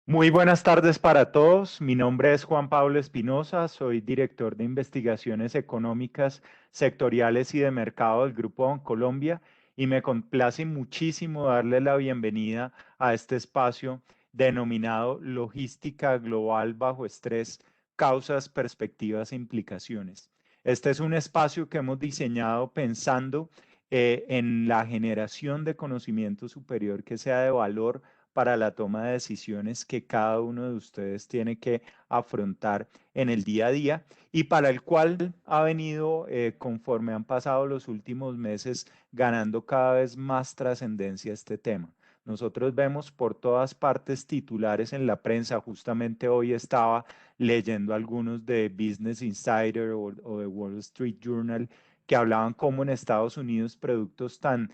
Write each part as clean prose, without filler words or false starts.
Muy buenas tardes para todos. Mi nombre es Juan Pablo Espinosa, soy director de investigaciones económicas, sectoriales y de mercado del Grupo Bancolombia y me complace muchísimo darle la bienvenida a este espacio denominado Logística Global bajo estrés, causas, perspectivas e implicaciones. Este es un espacio que hemos diseñado pensando en la generación de conocimiento superior que sea de valor para la toma de decisiones que cada uno de ustedes tiene que afrontar en el día a día y para el cual ha venido, conforme han pasado los últimos meses, ganando cada vez más trascendencia este tema. Nosotros vemos por todas partes titulares en la prensa. Justamente hoy estaba leyendo algunos de Business Insider o de Wall Street Journal que hablaban cómo en Estados Unidos productos tan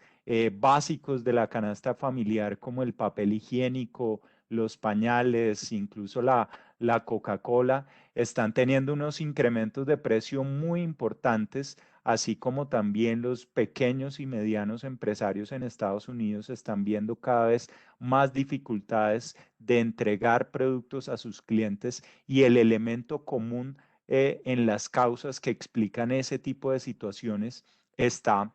básicos de la canasta familiar como el papel higiénico, los pañales, incluso la Coca-Cola, están teniendo unos incrementos de precio muy importantes, así como también los pequeños y medianos empresarios en Estados Unidos están viendo cada vez más dificultades de entregar productos a sus clientes y el elemento común en las causas que explican ese tipo de situaciones está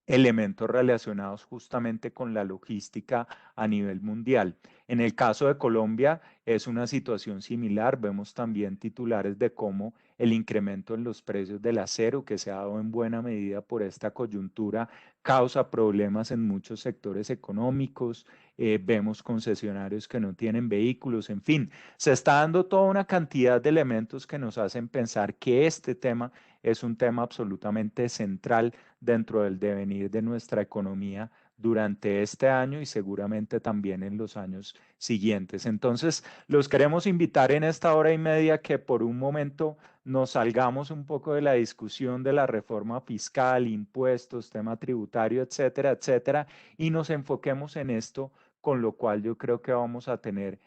elementos relacionados justamente con la logística a nivel mundial. En el caso de Colombia es una situación similar. Vemos también titulares de cómo el incremento en los precios del acero, que se ha dado en buena medida por esta coyuntura, causa problemas en muchos sectores económicos. Vemos concesionarios que no tienen vehículos, en fin, se está dando toda una cantidad de elementos que nos hacen pensar que este tema es un tema absolutamente central dentro del devenir de nuestra economía durante este año y seguramente también en los años siguientes. Entonces, los queremos invitar en esta hora y media que por un momento nos salgamos un poco de la discusión de la reforma fiscal, impuestos, tema tributario, etcétera, etcétera, y nos enfoquemos en esto, con lo cual yo creo que vamos a tener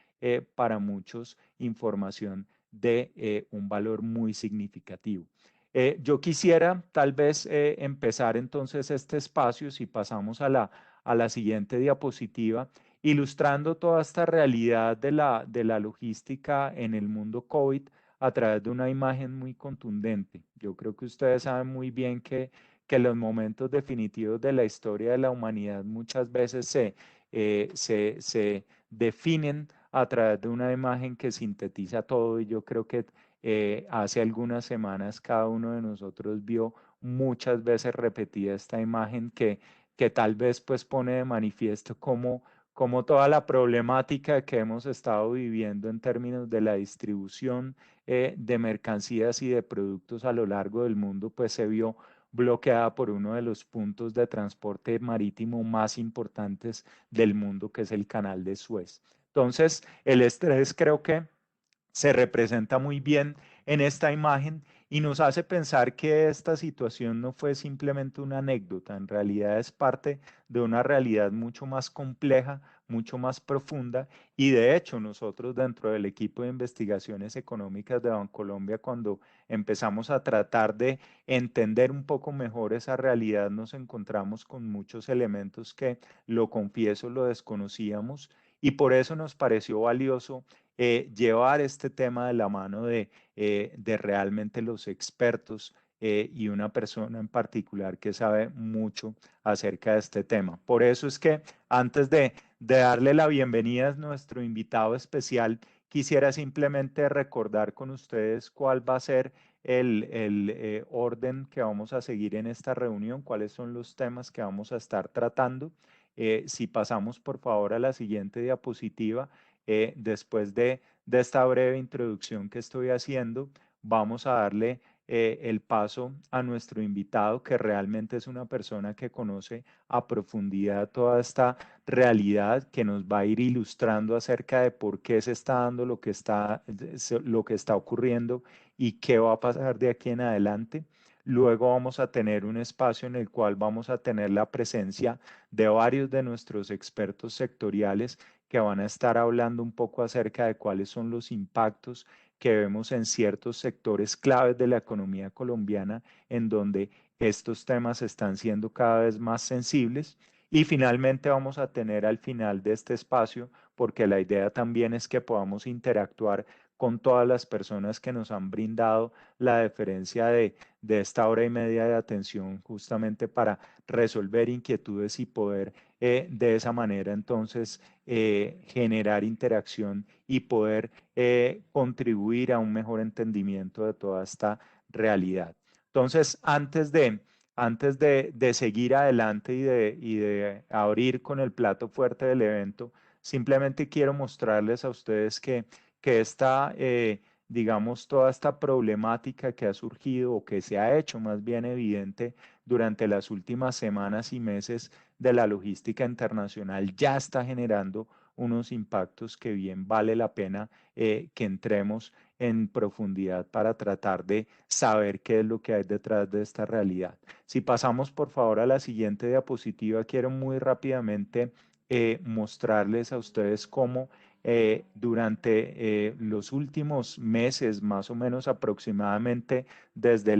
para muchos información de un valor muy significativo. Yo quisiera tal vez empezar entonces este espacio, si pasamos a la siguiente diapositiva, ilustrando toda esta realidad de la logística en el mundo COVID a través de una imagen muy contundente. Yo creo que ustedes saben muy bien que los momentos definitivos de la historia de la humanidad muchas veces se definen a través de una imagen que sintetiza todo y yo creo que hace algunas semanas cada uno de nosotros vio muchas veces repetida esta imagen que tal vez pues pone de manifiesto cómo toda la problemática que hemos estado viviendo en términos de la distribución de mercancías y de productos a lo largo del mundo pues se vio bloqueada por uno de los puntos de transporte marítimo más importantes del mundo, que es el Canal de Suez. Entonces, el estrés creo que se representa muy bien en esta imagen y nos hace pensar que esta situación no fue simplemente una anécdota, en realidad es parte de una realidad mucho más compleja, mucho más profunda y de hecho nosotros dentro del equipo de investigaciones económicas de Bancolombia cuando empezamos a tratar de entender un poco mejor esa realidad nos encontramos con muchos elementos que, lo confieso, lo desconocíamos y por eso nos pareció valioso llevar este tema de la mano de realmente los expertos y una persona en particular que sabe mucho acerca de este tema. Por eso es que antes de darle la bienvenida a nuestro invitado especial, quisiera simplemente recordar con ustedes cuál va a ser el orden que vamos a seguir en esta reunión, cuáles son los temas que vamos a estar tratando. Si pasamos por favor a la siguiente diapositiva, después de esta breve introducción que estoy haciendo, vamos a darle el paso a nuestro invitado, que realmente es una persona que conoce a profundidad toda esta realidad, que nos va a ir ilustrando acerca de por qué se está dando lo que está ocurriendo y qué va a pasar de aquí en adelante. Luego vamos a tener un espacio en el cual vamos a tener la presencia de varios de nuestros expertos sectoriales que van a estar hablando un poco acerca de cuáles son los impactos que vemos en ciertos sectores claves de la economía colombiana, en donde estos temas están siendo cada vez más sensibles. Y finalmente vamos a tener al final de este espacio porque la idea también es que podamos interactuar con todas las personas que nos han brindado la deferencia de esta hora y media de atención justamente para resolver inquietudes y poder de esa manera entonces generar interacción y poder contribuir a un mejor entendimiento de toda esta realidad. Entonces, antes de seguir adelante y de abrir con el plato fuerte del evento, simplemente quiero mostrarles a ustedes que esta, digamos, toda esta problemática que ha surgido o que se ha hecho más bien evidente durante las últimas semanas y meses de la logística internacional ya está generando unos impactos que bien vale la pena que entremos en profundidad para tratar de saber qué es lo que hay detrás de esta realidad. Si pasamos por favor a la siguiente diapositiva, quiero muy rápidamente mostrarles a ustedes cómo durante los últimos meses, más o menos aproximadamente desde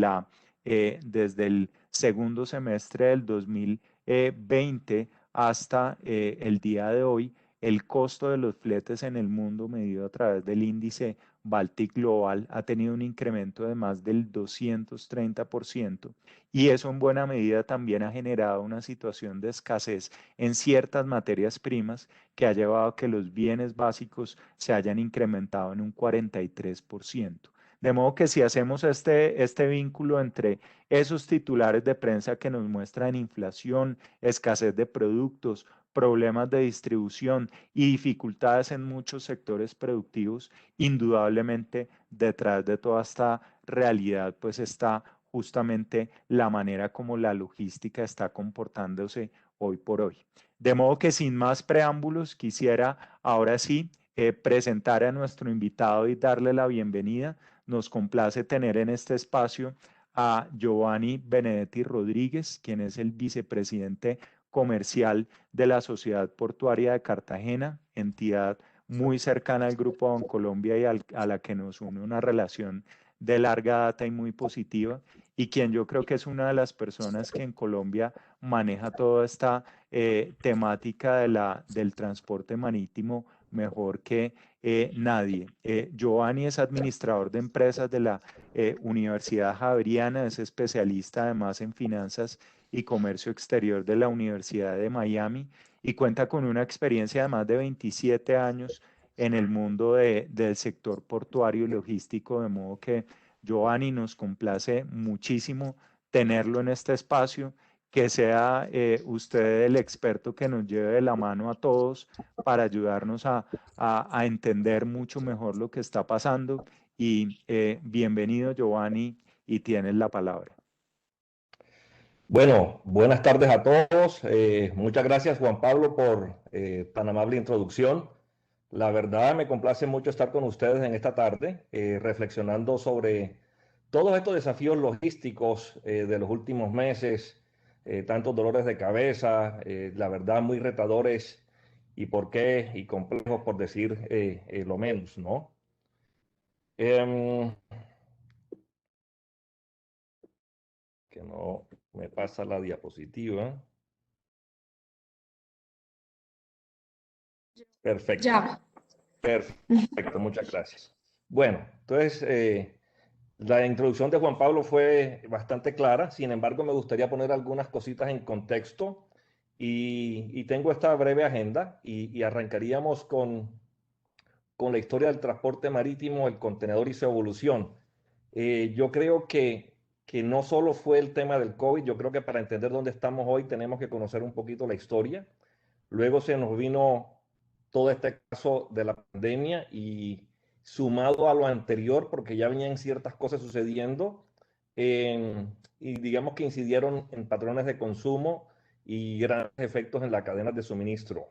el segundo semestre del 2020 hasta el día de hoy, el costo de los fletes en el mundo medido a través del índice Baltic Global ha tenido un incremento de más del 230% y eso en buena medida también ha generado una situación de escasez en ciertas materias primas que ha llevado a que los bienes básicos se hayan incrementado en un 43%. De modo que si hacemos este vínculo entre esos titulares de prensa que nos muestran inflación, escasez de productos, problemas de distribución y dificultades en muchos sectores productivos, indudablemente detrás de toda esta realidad pues está justamente la manera como la logística está comportándose hoy por hoy. De modo que sin más preámbulos, quisiera ahora sí presentar a nuestro invitado y darle la bienvenida. Nos complace tener en este espacio a Giovanni Benedetti Rodríguez, quien es el vicepresidente comercial de la Sociedad Portuaria de Cartagena, entidad muy cercana al Grupo Bancolombia y a la que nos une una relación de larga data y muy positiva, y quien yo creo que es una de las personas que en Colombia maneja toda esta temática del transporte marítimo mejor que nadie. Giovanni es administrador de empresas de la Universidad Javeriana, es especialista además en finanzas y comercio exterior de la Universidad de Miami y cuenta con una experiencia de más de 27 años en el mundo del sector portuario y logístico, de modo que Giovanni nos complace muchísimo tenerlo en este espacio, que sea usted el experto que nos lleve de la mano a todos para ayudarnos a entender mucho mejor lo que está pasando. Y bienvenido, Giovanni, y tienes la palabra. Bueno, buenas tardes a todos. Muchas gracias, Juan Pablo, por tan amable introducción. La verdad, me complace mucho estar con ustedes en esta tarde, reflexionando sobre todos estos desafíos logísticos de los últimos meses, tantos dolores de cabeza, la verdad, muy retadores y por qué, y complejos, por decir lo menos, ¿no? Em, que no me pasa la diapositiva. Perfecto. Ya. Perfecto, muchas gracias. Bueno, entonces la introducción de Juan Pablo fue bastante clara, sin embargo me gustaría poner algunas cositas en contexto y tengo esta breve agenda y arrancaríamos con la historia del transporte marítimo, el contenedor y su evolución. Yo creo que no solo fue el tema del COVID, yo creo que para entender dónde estamos hoy tenemos que conocer un poquito la historia. Luego se nos vino todo este caso de la pandemia y sumado a lo anterior, porque ya venían ciertas cosas sucediendo y digamos que incidieron en patrones de consumo y grandes efectos en las cadenas de suministro.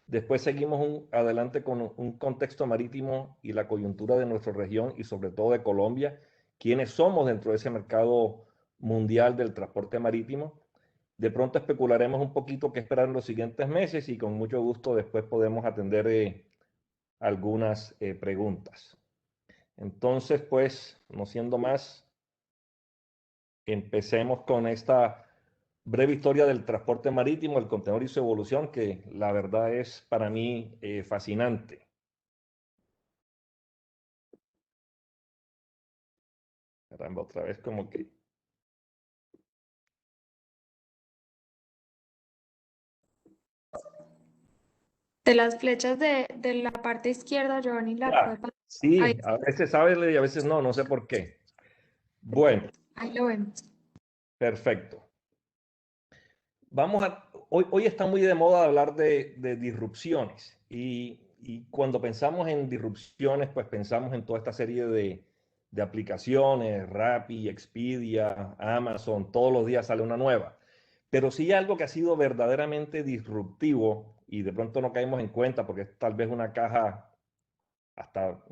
Después seguimos adelante con un contexto marítimo y la coyuntura de nuestra región y sobre todo de Colombia, quienes somos dentro de ese mercado mundial del transporte marítimo. De pronto especularemos un poquito qué esperar en los siguientes meses y con mucho gusto después podemos atender algunas preguntas. Entonces, pues, no siendo más, empecemos con esta breve historia del transporte marítimo, el contenedor y su evolución, que la verdad es para mí fascinante. Caramba, otra vez como que... De las flechas de la parte izquierda, Giovanni, la Ya, puede ahí, sí, a veces sabes y a veces no, no sé por qué. Bueno, ahí lo vemos. perfecto. Hoy está muy de moda hablar de disrupciones y cuando pensamos en disrupciones, pues pensamos en toda esta serie de aplicaciones, Rappi, Expedia, Amazon, todos los días sale una nueva. Pero sí algo que ha sido verdaderamente disruptivo y de pronto no caemos en cuenta porque es tal vez una caja hasta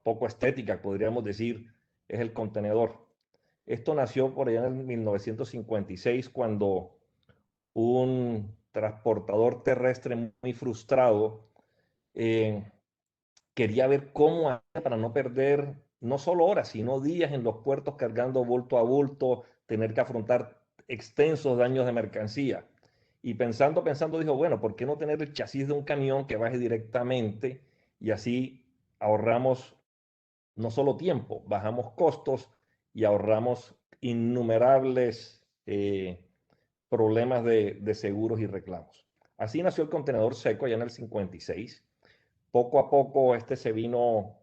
poco estética, podríamos decir, es el contenedor. Esto nació por allá en 1956 cuando un transportador terrestre muy frustrado eh, quería ver cómo hacía para no perder no solo horas, sino días en los puertos cargando bulto a bulto, tener que afrontar extensos daños de mercancía. Y pensando, dijo, bueno, ¿por qué no tener el chasis de un camión que baje directamente y así ahorramos no solo tiempo, bajamos costos y ahorramos innumerables problemas de seguros y reclamos. Así nació el contenedor seco ya en el 56. Poco a poco este se vino,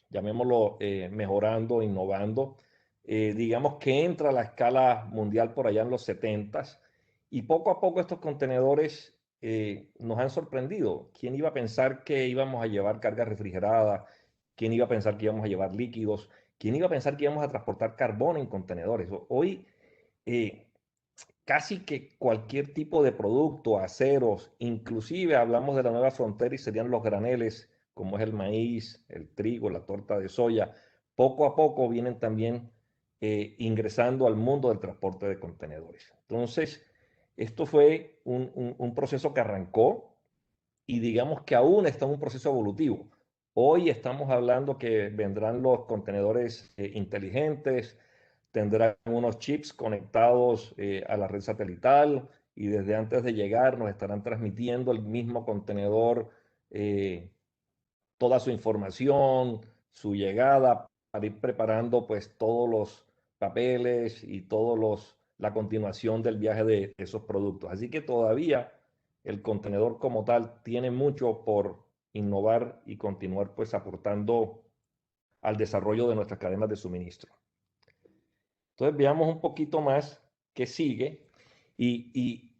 llamémoslo, mejorando, innovando. Digamos que entra a la escala mundial por allá en los 70s y poco a poco estos contenedores nos han sorprendido. ¿Quién iba a pensar que íbamos a llevar carga refrigerada? ¿Quién iba a pensar que íbamos a llevar líquidos? ¿Quién iba a pensar que íbamos a transportar carbón en contenedores? Hoy eh, casi que cualquier tipo de producto, aceros, inclusive hablamos de la nueva frontera y serían los graneles, como es el maíz, el trigo, la torta de soya, poco a poco vienen también ingresando al mundo del transporte de contenedores. Entonces, esto fue un proceso que arrancó y digamos que aún está en un proceso evolutivo. Hoy estamos hablando que vendrán los contenedores inteligentes, tendrán unos chips conectados a la red satelital y desde antes de llegar nos estarán transmitiendo el mismo contenedor, eh, toda su información, su llegada, para ir preparando pues todos los papeles y la continuación del viaje de esos productos. Así que todavía el contenedor como tal tiene mucho por innovar y continuar pues aportando al desarrollo de nuestras cadenas de suministro. Entonces veamos un poquito más qué sigue y, y,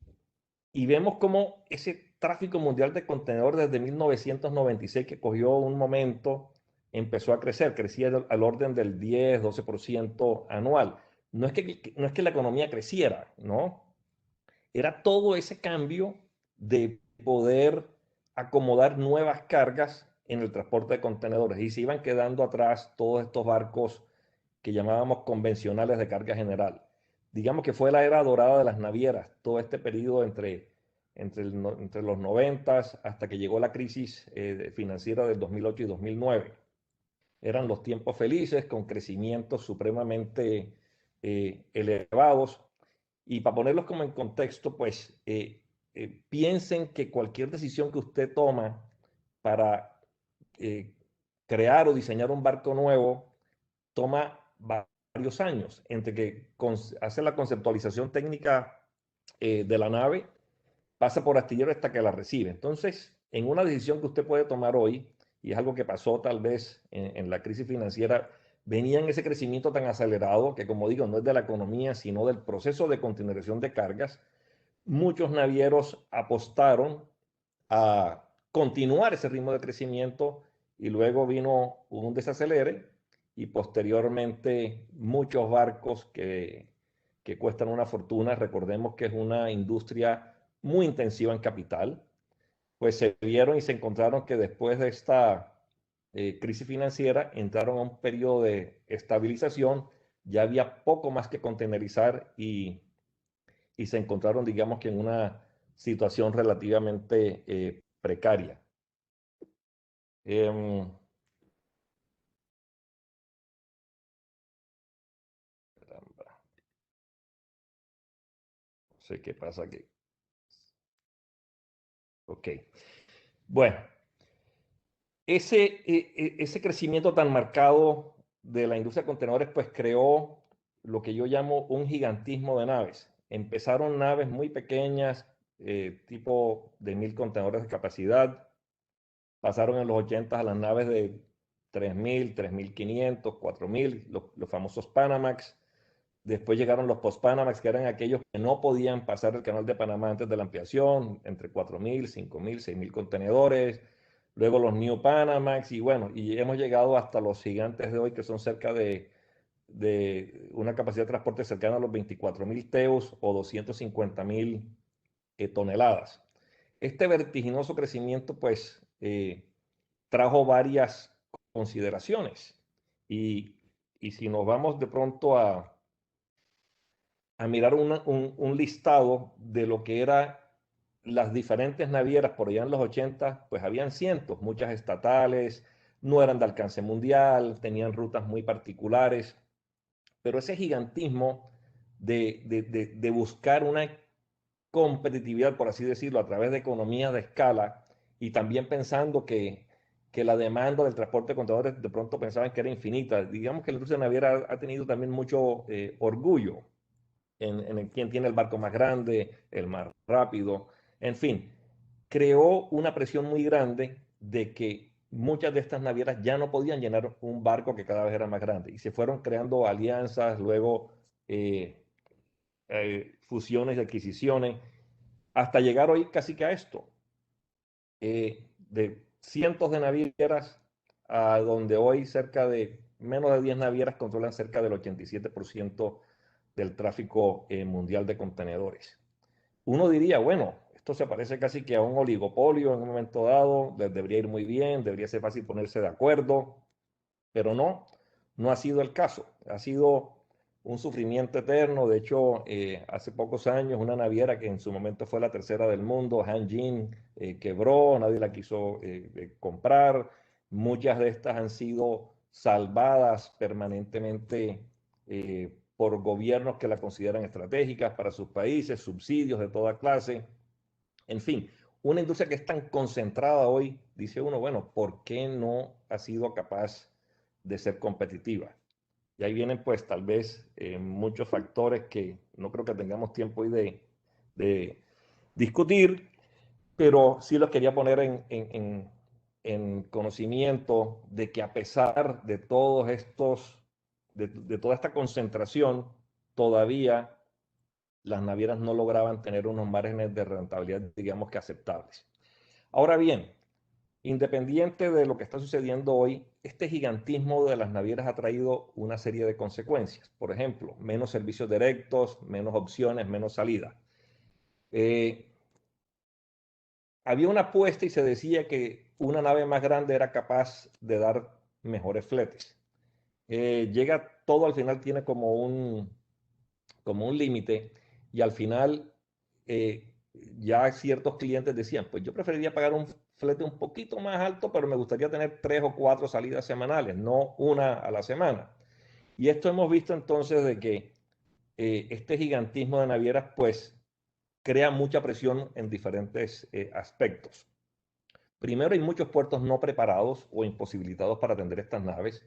y vemos cómo ese tráfico mundial de contenedores desde 1996 que cogió un momento empezó a crecer, crecía al orden del 10-12% anual. No es que la economía creciera, ¿no? Era todo ese cambio de poder acomodar nuevas cargas en el transporte de contenedores y se iban quedando atrás todos estos barcos que llamábamos convencionales de carga general. Digamos que fue la era dorada de las navieras, todo este periodo entre los 90 hasta que llegó la crisis financiera del 2008 y 2009. Eran los tiempos felices con crecimientos supremamente elevados. Y para ponerlos como en contexto, pues piensen que cualquier decisión que usted toma para eh, crear o diseñar un barco nuevo toma varios años entre que hace la conceptualización técnica de la nave, pasa por astillero hasta que la recibe. Entonces, en una decisión que usted puede tomar hoy, y es algo que pasó tal vez en la crisis financiera, venía en ese crecimiento tan acelerado que, como digo, no es de la economía, sino del proceso de contenerización de cargas. Muchos navieros apostaron a continuar ese ritmo de crecimiento y luego vino un desacelere y posteriormente muchos barcos que cuestan una fortuna. Recordemos que es una industria muy intensiva en capital, pues se vieron y se encontraron que después de esta crisis financiera entraron a un periodo de estabilización, ya había poco más que contenerizar y se encontraron, digamos que en una situación relativamente precaria. Em, sé qué pasa aquí. Ok. Bueno, ese crecimiento tan marcado de la industria de contenedores, pues creó lo que yo llamo un gigantismo de naves. Empezaron naves muy pequeñas, tipo de 1000 contenedores de capacidad. Pasaron en los 80 a las naves de 3000, 3500, 4000, los famosos Panamax. Después llegaron los post-Panamax, que eran aquellos que no podían pasar el canal de Panamá antes de la ampliación, entre 4000, 5000, 6000 contenedores. Luego los New Panamax, y bueno, y hemos llegado hasta los gigantes de hoy, que son cerca de una capacidad de transporte cercana a los 24.000 TEUs o 250.000 toneladas. Este vertiginoso crecimiento, pues, trajo varias consideraciones. Y si nos vamos de pronto a mirar un listado de lo que eran las diferentes navieras por allá en los 80, pues habían cientos, muchas estatales, no eran de alcance mundial, tenían rutas muy particulares, pero ese gigantismo de buscar una competitividad, por así decirlo, a través de economías de escala y también pensando que la demanda del transporte de contenedores de pronto pensaban que era infinita. Digamos que la industria naviera ha tenido también mucho orgullo en quién tiene el barco más grande, el más rápido, en fin, creó una presión muy grande de que muchas de estas navieras ya no podían llenar un barco que cada vez era más grande y se fueron creando alianzas, luego fusiones y adquisiciones, hasta llegar hoy casi que a esto, de cientos de navieras a donde hoy cerca de menos de 10 navieras controlan cerca del 87% del tráfico mundial de contenedores. Uno diría, bueno, esto se parece casi que a un oligopolio en un momento dado, les debería ir muy bien, debería ser fácil ponerse de acuerdo, pero no, no ha sido el caso. Ha sido un sufrimiento eterno. De hecho, hace pocos años, una naviera que en su momento fue la tercera del mundo, Hanjin, quebró, nadie la quiso comprar. Muchas de estas han sido salvadas permanentemente por gobiernos que la consideran estratégicas para sus países, subsidios de toda clase. En fin, una industria que es tan concentrada hoy, dice uno, bueno, ¿por qué no ha sido capaz de ser competitiva? Y ahí vienen pues tal vez muchos factores que no creo que tengamos tiempo hoy de discutir, pero sí los quería poner en conocimiento de que a pesar de todos estos, de toda esta concentración, todavía las navieras no lograban tener unos márgenes de rentabilidad, digamos que aceptables. Ahora bien, independiente de lo que está sucediendo hoy, este gigantismo de las navieras ha traído una serie de consecuencias. Por ejemplo, menos servicios directos, menos opciones, menos salida. Había una apuesta y se decía que una nave más grande era capaz de dar mejores fletes. Llega todo al final, tiene como un límite y al final ya ciertos clientes decían, pues yo preferiría pagar un flete un poquito más alto, pero me gustaría tener 3 o 4 salidas semanales, no una a la semana. Y esto hemos visto entonces de que este gigantismo de navieras pues crea mucha presión en diferentes aspectos. Primero, hay muchos puertos no preparados o imposibilitados para atender estas naves.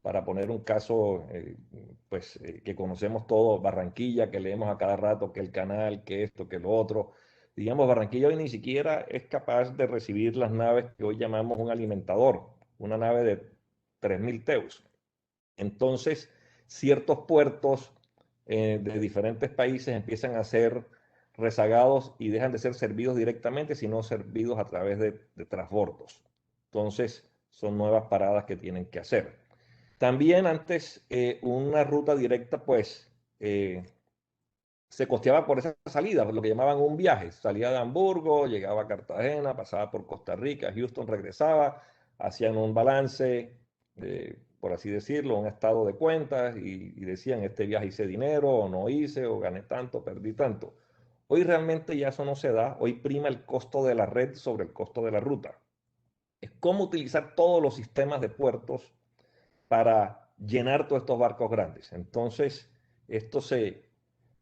Para poner un caso, pues que conocemos todos, Barranquilla, que leemos a cada rato que el canal, que esto, que lo otro. Digamos, Barranquilla hoy ni siquiera es capaz de recibir las naves que hoy llamamos un alimentador, una nave de 3000 teus. Entonces, ciertos puertos de diferentes países empiezan a ser rezagados y dejan de ser servidos directamente, sino servidos a través de transbordos. Entonces, son nuevas paradas que tienen que hacer. También antes una ruta directa, pues, se costeaba por esa salida, lo que llamaban un viaje. Salía de Hamburgo, llegaba a Cartagena, pasaba por Costa Rica, Houston, regresaba, hacían un balance, por así decirlo, un estado de cuentas y decían, este viaje hice dinero o no hice, o gané tanto, perdí tanto. Hoy realmente ya eso no se da, hoy prima el costo de la red sobre el costo de la ruta. Es cómo utilizar todos los sistemas de puertos para llenar todos estos barcos grandes. Entonces, esto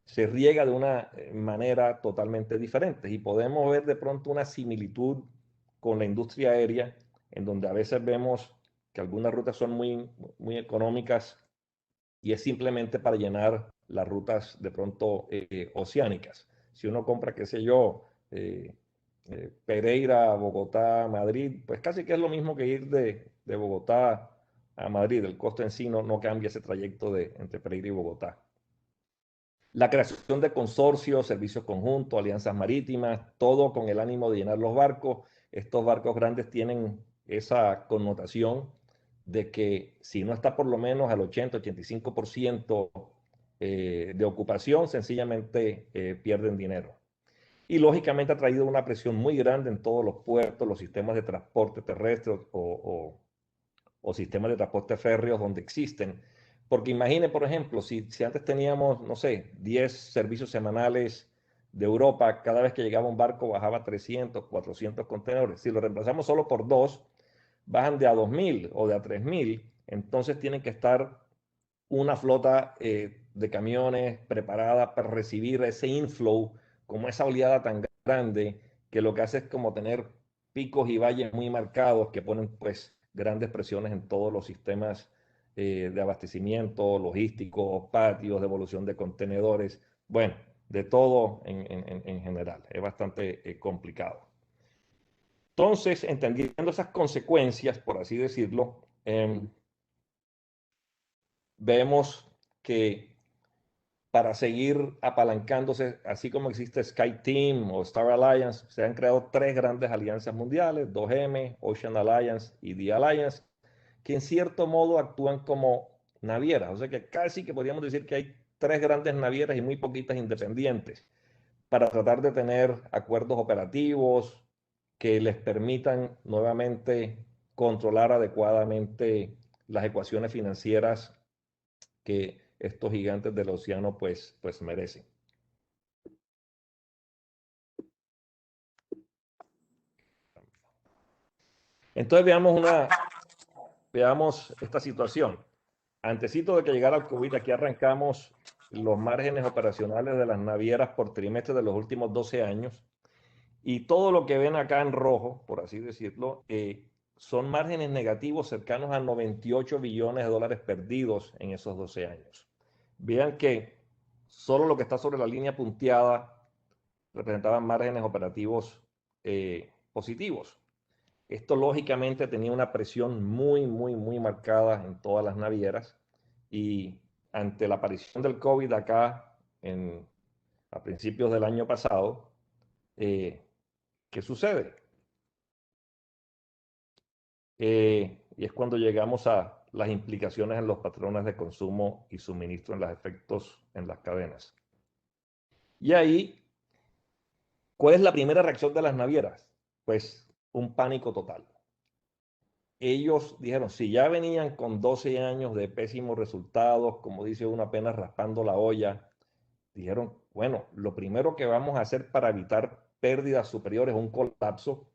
se riega de una manera totalmente diferente. Y podemos ver de pronto una similitud con la industria aérea, en donde a veces vemos que algunas rutas son muy económicas y es simplemente para llenar las rutas de pronto oceánicas. Si uno compra, qué sé yo, Pereira, Bogotá, Madrid, pues casi que es lo mismo que ir de Bogotá a Madrid. El costo en sí no cambia ese trayecto entre Pereira y Bogotá. La creación de consorcios, servicios conjuntos, alianzas marítimas, todo con el ánimo de llenar los barcos. Estos barcos grandes tienen esa connotación de que si no está por lo menos al 80-85% de ocupación, sencillamente pierden dinero. Y lógicamente ha traído una presión muy grande en todos los puertos, los sistemas de transporte terrestre o sistemas de transporte férreos donde existen. Porque imagine, por ejemplo, si antes teníamos, no sé, 10 servicios semanales de Europa, cada vez que llegaba un barco bajaba 300, 400 contenedores. Si lo reemplazamos solo por 2, bajan de a 2.000 o de a 3.000, entonces tienen que estar una flota de camiones preparada para recibir ese inflow, como esa oleada tan grande, que lo que hace es como tener picos y valles muy marcados que ponen pues grandes presiones en todos los sistemas de abastecimiento, logísticos, patios, devolución de contenedores, bueno, de todo en general. Es bastante complicado. Entonces, entendiendo esas consecuencias, por así decirlo, vemos que para seguir apalancándose, así como existe SkyTeam o Star Alliance, se han creado 3 grandes alianzas mundiales, 2M, Ocean Alliance y The Alliance, que en cierto modo actúan como navieras. O sea que casi que podríamos decir que hay 3 grandes navieras y muy poquitas independientes para tratar de tener acuerdos operativos que les permitan nuevamente controlar adecuadamente las ecuaciones financieras que estos gigantes del océano pues merecen. Entonces veamos esta situación. Antesito de que llegara el COVID, aquí arrancamos los márgenes operacionales de las navieras por trimestre de los últimos 12 años. Y todo lo que ven acá en rojo, por así decirlo, son márgenes negativos cercanos a 98 billones de dólares perdidos en esos 12 años. Vean que solo lo que está sobre la línea punteada representaban márgenes operativos positivos. Esto lógicamente tenía una presión muy marcada en todas las navieras y ante la aparición del COVID acá a principios del año pasado, ¿qué sucede? Y es cuando llegamos a las implicaciones en los patrones de consumo y suministro en los efectos en las cadenas. Y ahí, ¿cuál es la primera reacción de las navieras? Pues un pánico total. Ellos dijeron, si ya venían con 12 años de pésimos resultados, como dice uno, apenas raspando la olla, dijeron, bueno, lo primero que vamos a hacer para evitar pérdidas superiores a un colapso,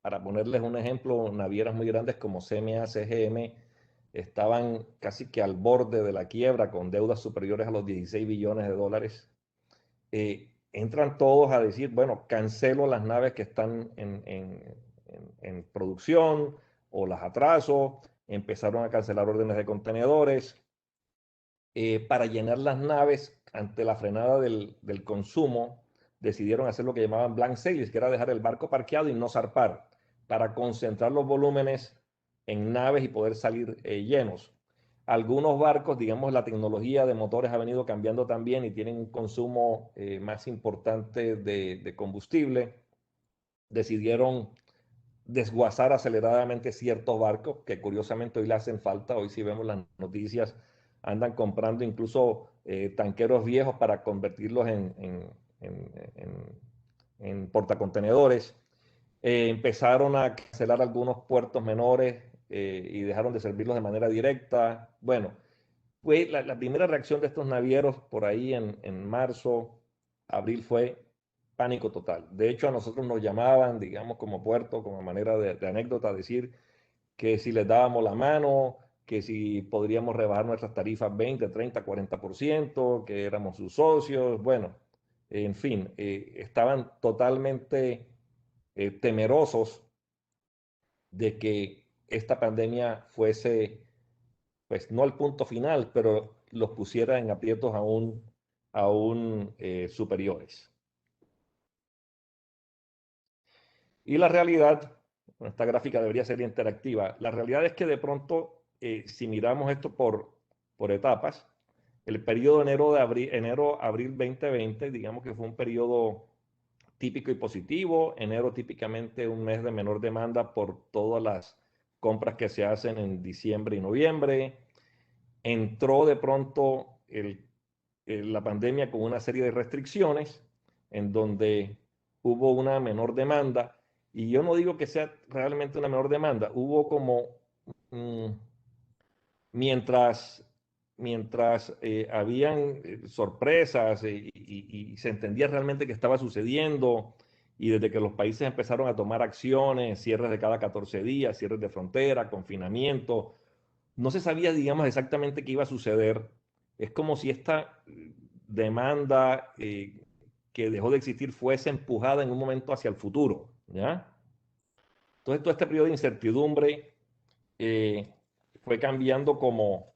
para ponerles un ejemplo, navieras muy grandes como CMA, CGM, estaban casi que al borde de la quiebra con deudas superiores a los 16 billones de dólares. Entran todos a decir, bueno, cancelo las naves que están en producción o las atraso, empezaron a cancelar órdenes de contenedores para llenar las naves ante la frenada del consumo, decidieron hacer lo que llamaban blank sailings, que era dejar el barco parqueado y no zarpar, para concentrar los volúmenes en naves y poder salir llenos. Algunos barcos, digamos, la tecnología de motores ha venido cambiando también y tienen un consumo más importante de combustible. Decidieron desguazar aceleradamente ciertos barcos que curiosamente hoy le hacen falta. Hoy si vemos las noticias, andan comprando incluso tanqueros viejos para convertirlos en portacontenedores. Empezaron a cancelar algunos puertos menores y dejaron de servirlos de manera directa. Bueno, fue la primera reacción de estos navieros por ahí en marzo, abril fue pánico total. De hecho, a nosotros nos llamaban, digamos, como puerto, como manera de anécdota, decir que si les dábamos la mano, que si podríamos rebajar nuestras tarifas 20, 30, 40%, que éramos sus socios, bueno, en fin, estaban totalmente temerosos de que esta pandemia fuese, pues no al punto final, pero los pusiera en aprietos aún superiores. Y la realidad, esta gráfica debería ser interactiva, la realidad es que de pronto, si miramos esto por etapas, el periodo enero-abril 2020, digamos que fue un periodo típico y positivo. Enero típicamente un mes de menor demanda por todas las compras que se hacen en diciembre y noviembre. Entró de pronto la pandemia con una serie de restricciones en donde hubo una menor demanda. Y yo no digo que sea realmente una menor demanda, hubo como, mientras habían sorpresas y se entendía realmente qué estaba sucediendo, y desde que los países empezaron a tomar acciones, cierres de cada 14 días, cierres de frontera, confinamiento, no se sabía, digamos, exactamente qué iba a suceder. Es como si esta demanda que dejó de existir fuese empujada en un momento hacia el futuro, ¿ya? Entonces, todo este periodo de incertidumbre fue cambiando como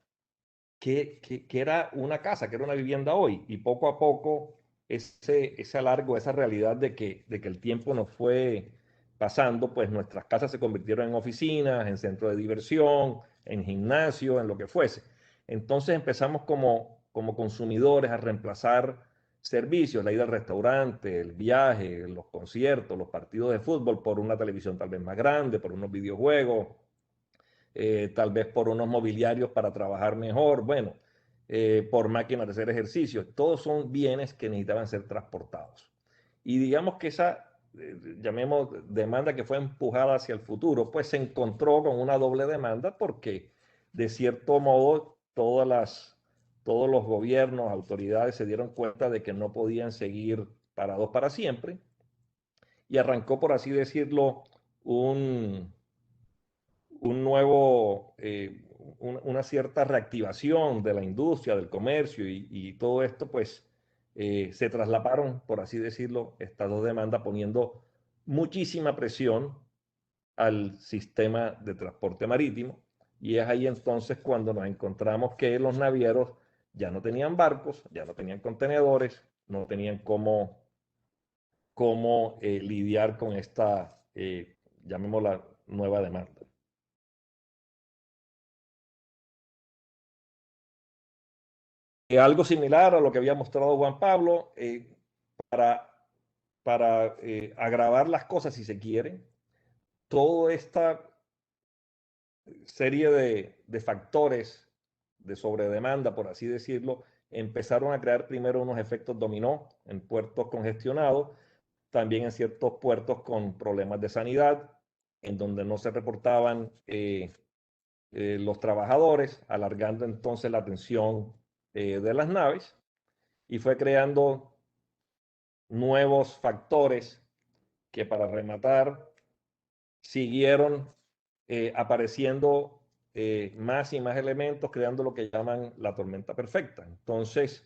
que era una casa, que era una vivienda hoy, y poco a poco ese alargo, esa realidad de que el tiempo nos fue pasando, pues nuestras casas se convirtieron en oficinas, en centros de diversión, en gimnasio, en lo que fuese. Entonces empezamos como consumidores a reemplazar servicios, la ida al restaurante, el viaje, los conciertos, los partidos de fútbol, por una televisión tal vez más grande, por unos videojuegos, tal vez por unos mobiliarios para trabajar mejor, bueno, por máquinas de hacer ejercicio. Todos son bienes que necesitaban ser transportados. Y digamos que esa, llamemos demanda que fue empujada hacia el futuro, pues se encontró con una doble demanda porque de cierto modo todos los gobiernos, autoridades se dieron cuenta de que no podían seguir parados para siempre, y arrancó, por así decirlo, un nuevo, una cierta reactivación de la industria, del comercio, y todo esto, pues se traslaparon, por así decirlo, estas dos demandas, poniendo muchísima presión al sistema de transporte marítimo. Y es ahí entonces cuando nos encontramos que los navieros ya no tenían barcos, ya no tenían contenedores, no tenían cómo lidiar con esta, llamémosla, nueva demanda. Algo similar a lo que había mostrado Juan Pablo, para agravar las cosas, si se quiere, toda esta serie de factores de sobredemanda, por así decirlo, empezaron a crear primero unos efectos dominó en puertos congestionados, también en ciertos puertos con problemas de sanidad, en donde no se reportaban los trabajadores, alargando entonces la atención de las naves, y fue creando nuevos factores que, para rematar, siguieron apareciendo más y más elementos, creando lo que llaman la tormenta perfecta. Entonces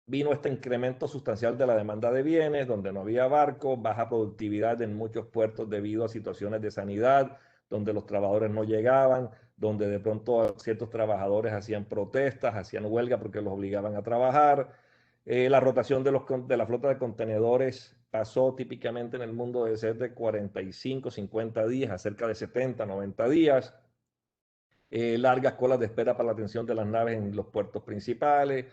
vino este incremento sustancial de la demanda de bienes, donde no había barcos, baja productividad en muchos puertos debido a situaciones de sanidad, donde los trabajadores no llegaban, donde de pronto ciertos trabajadores hacían protestas, hacían huelga porque los obligaban a trabajar. La rotación de la flota de contenedores pasó típicamente en el mundo de ser de 45, 50 días a cerca de 70, 90 días. Largas colas de espera para la atención de las naves en los puertos principales.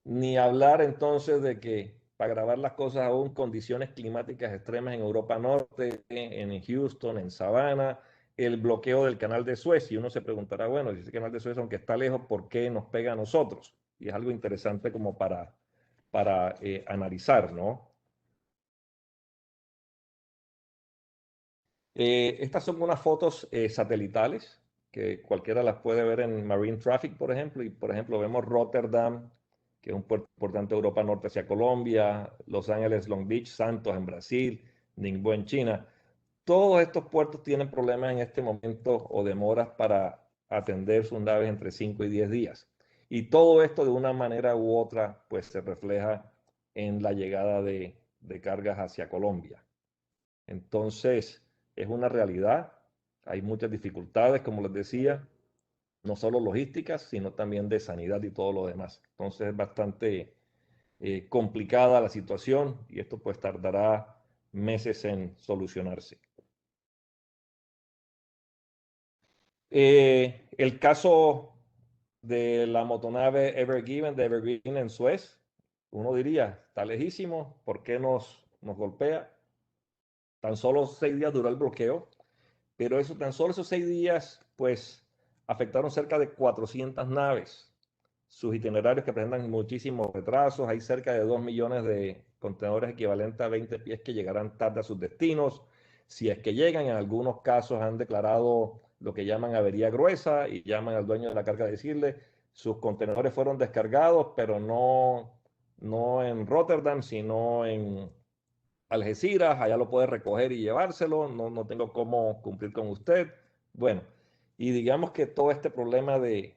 Ni hablar entonces de que, para grabar las cosas aún, condiciones climáticas extremas en Europa Norte, en Houston, en Savannah, el bloqueo del canal de Suez. Y uno se preguntará, bueno, si ese canal de Suez, aunque está lejos, ¿por qué nos pega a nosotros? Y es algo interesante como para analizar, ¿no? Estas son unas fotos satelitales que cualquiera las puede ver en Marine Traffic, por ejemplo, y por ejemplo vemos Rotterdam, que es un puerto importante de Europa Norte hacia Colombia, Los Ángeles, Long Beach, Santos en Brasil, Ningbo en China. Todos estos puertos tienen problemas en este momento, o demoras para atender sus naves entre 5 y 10 días. Y todo esto de una manera u otra pues se refleja en la llegada de cargas hacia Colombia. Entonces, es una realidad. Hay muchas dificultades, como les decía, no solo logísticas, sino también de sanidad y todo lo demás. Entonces, es bastante complicada la situación y esto pues tardará meses en solucionarse. El caso de la motonave Ever Given de Evergreen en Suez, uno diría, está lejísimo, ¿por qué nos golpea? Tan solo 6 días duró el bloqueo, pero tan solo esos 6 días, pues, afectaron cerca de 400 naves. Sus itinerarios que presentan muchísimos retrasos, hay cerca de 2 millones de contenedores equivalentes a 20 pies que llegarán tarde a sus destinos. Si es que llegan, en algunos casos han declarado lo que llaman avería gruesa y llaman al dueño de la carga a decirle, sus contenedores fueron descargados, pero no en Rotterdam, sino en Algeciras, allá lo puede recoger y llevárselo, no tengo cómo cumplir con usted. Bueno, y digamos que todo este problema de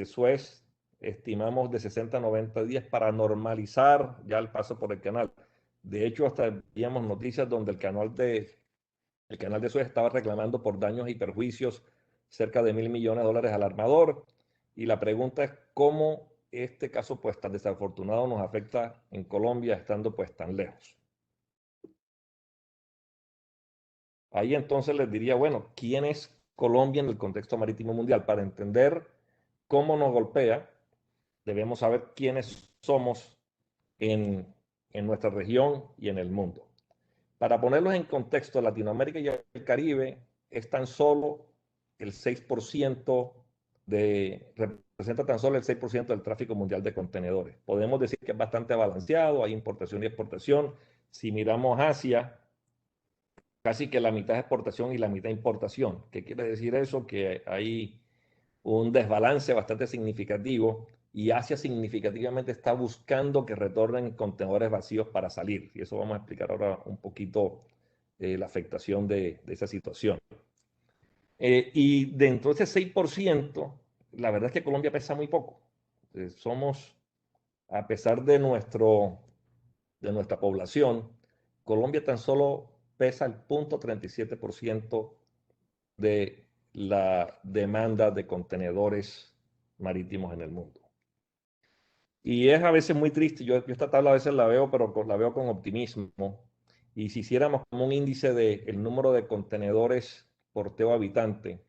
Suez estimamos de 60 a 90 días para normalizar ya el paso por el canal. De hecho, hasta veíamos noticias donde el canal de Suez estaba reclamando por daños y perjuicios cerca de $1.000 millones al armador. Y la pregunta es cómo este caso pues tan desafortunado nos afecta en Colombia estando pues tan lejos. Ahí entonces les diría, bueno, ¿quién es Colombia en el contexto marítimo mundial? Para entender cómo nos golpea, debemos saber quiénes somos en nuestra región y en el mundo. Para ponerlos en contexto, Latinoamérica y el Caribe es tan solo el 6% representa tan solo el 6% del tráfico mundial de contenedores. Podemos decir que es bastante balanceado, hay importación y exportación. Si miramos Asia, casi que la mitad es exportación y la mitad importación. ¿Qué quiere decir eso? Que hay un desbalance bastante significativo y Asia significativamente está buscando que retornen contenedores vacíos para salir. Y eso vamos a explicar ahora un poquito la afectación de esa situación. Y dentro de ese 6%, la verdad es que Colombia pesa muy poco. Somos, a pesar de nuestra población, Colombia tan solo pesa el 0.37% de la demanda de contenedores marítimos en el mundo. Y es a veces muy triste, yo esta tabla a veces la veo, pero la veo con optimismo. Y si hiciéramos como un índice del número de contenedores porteo habitante,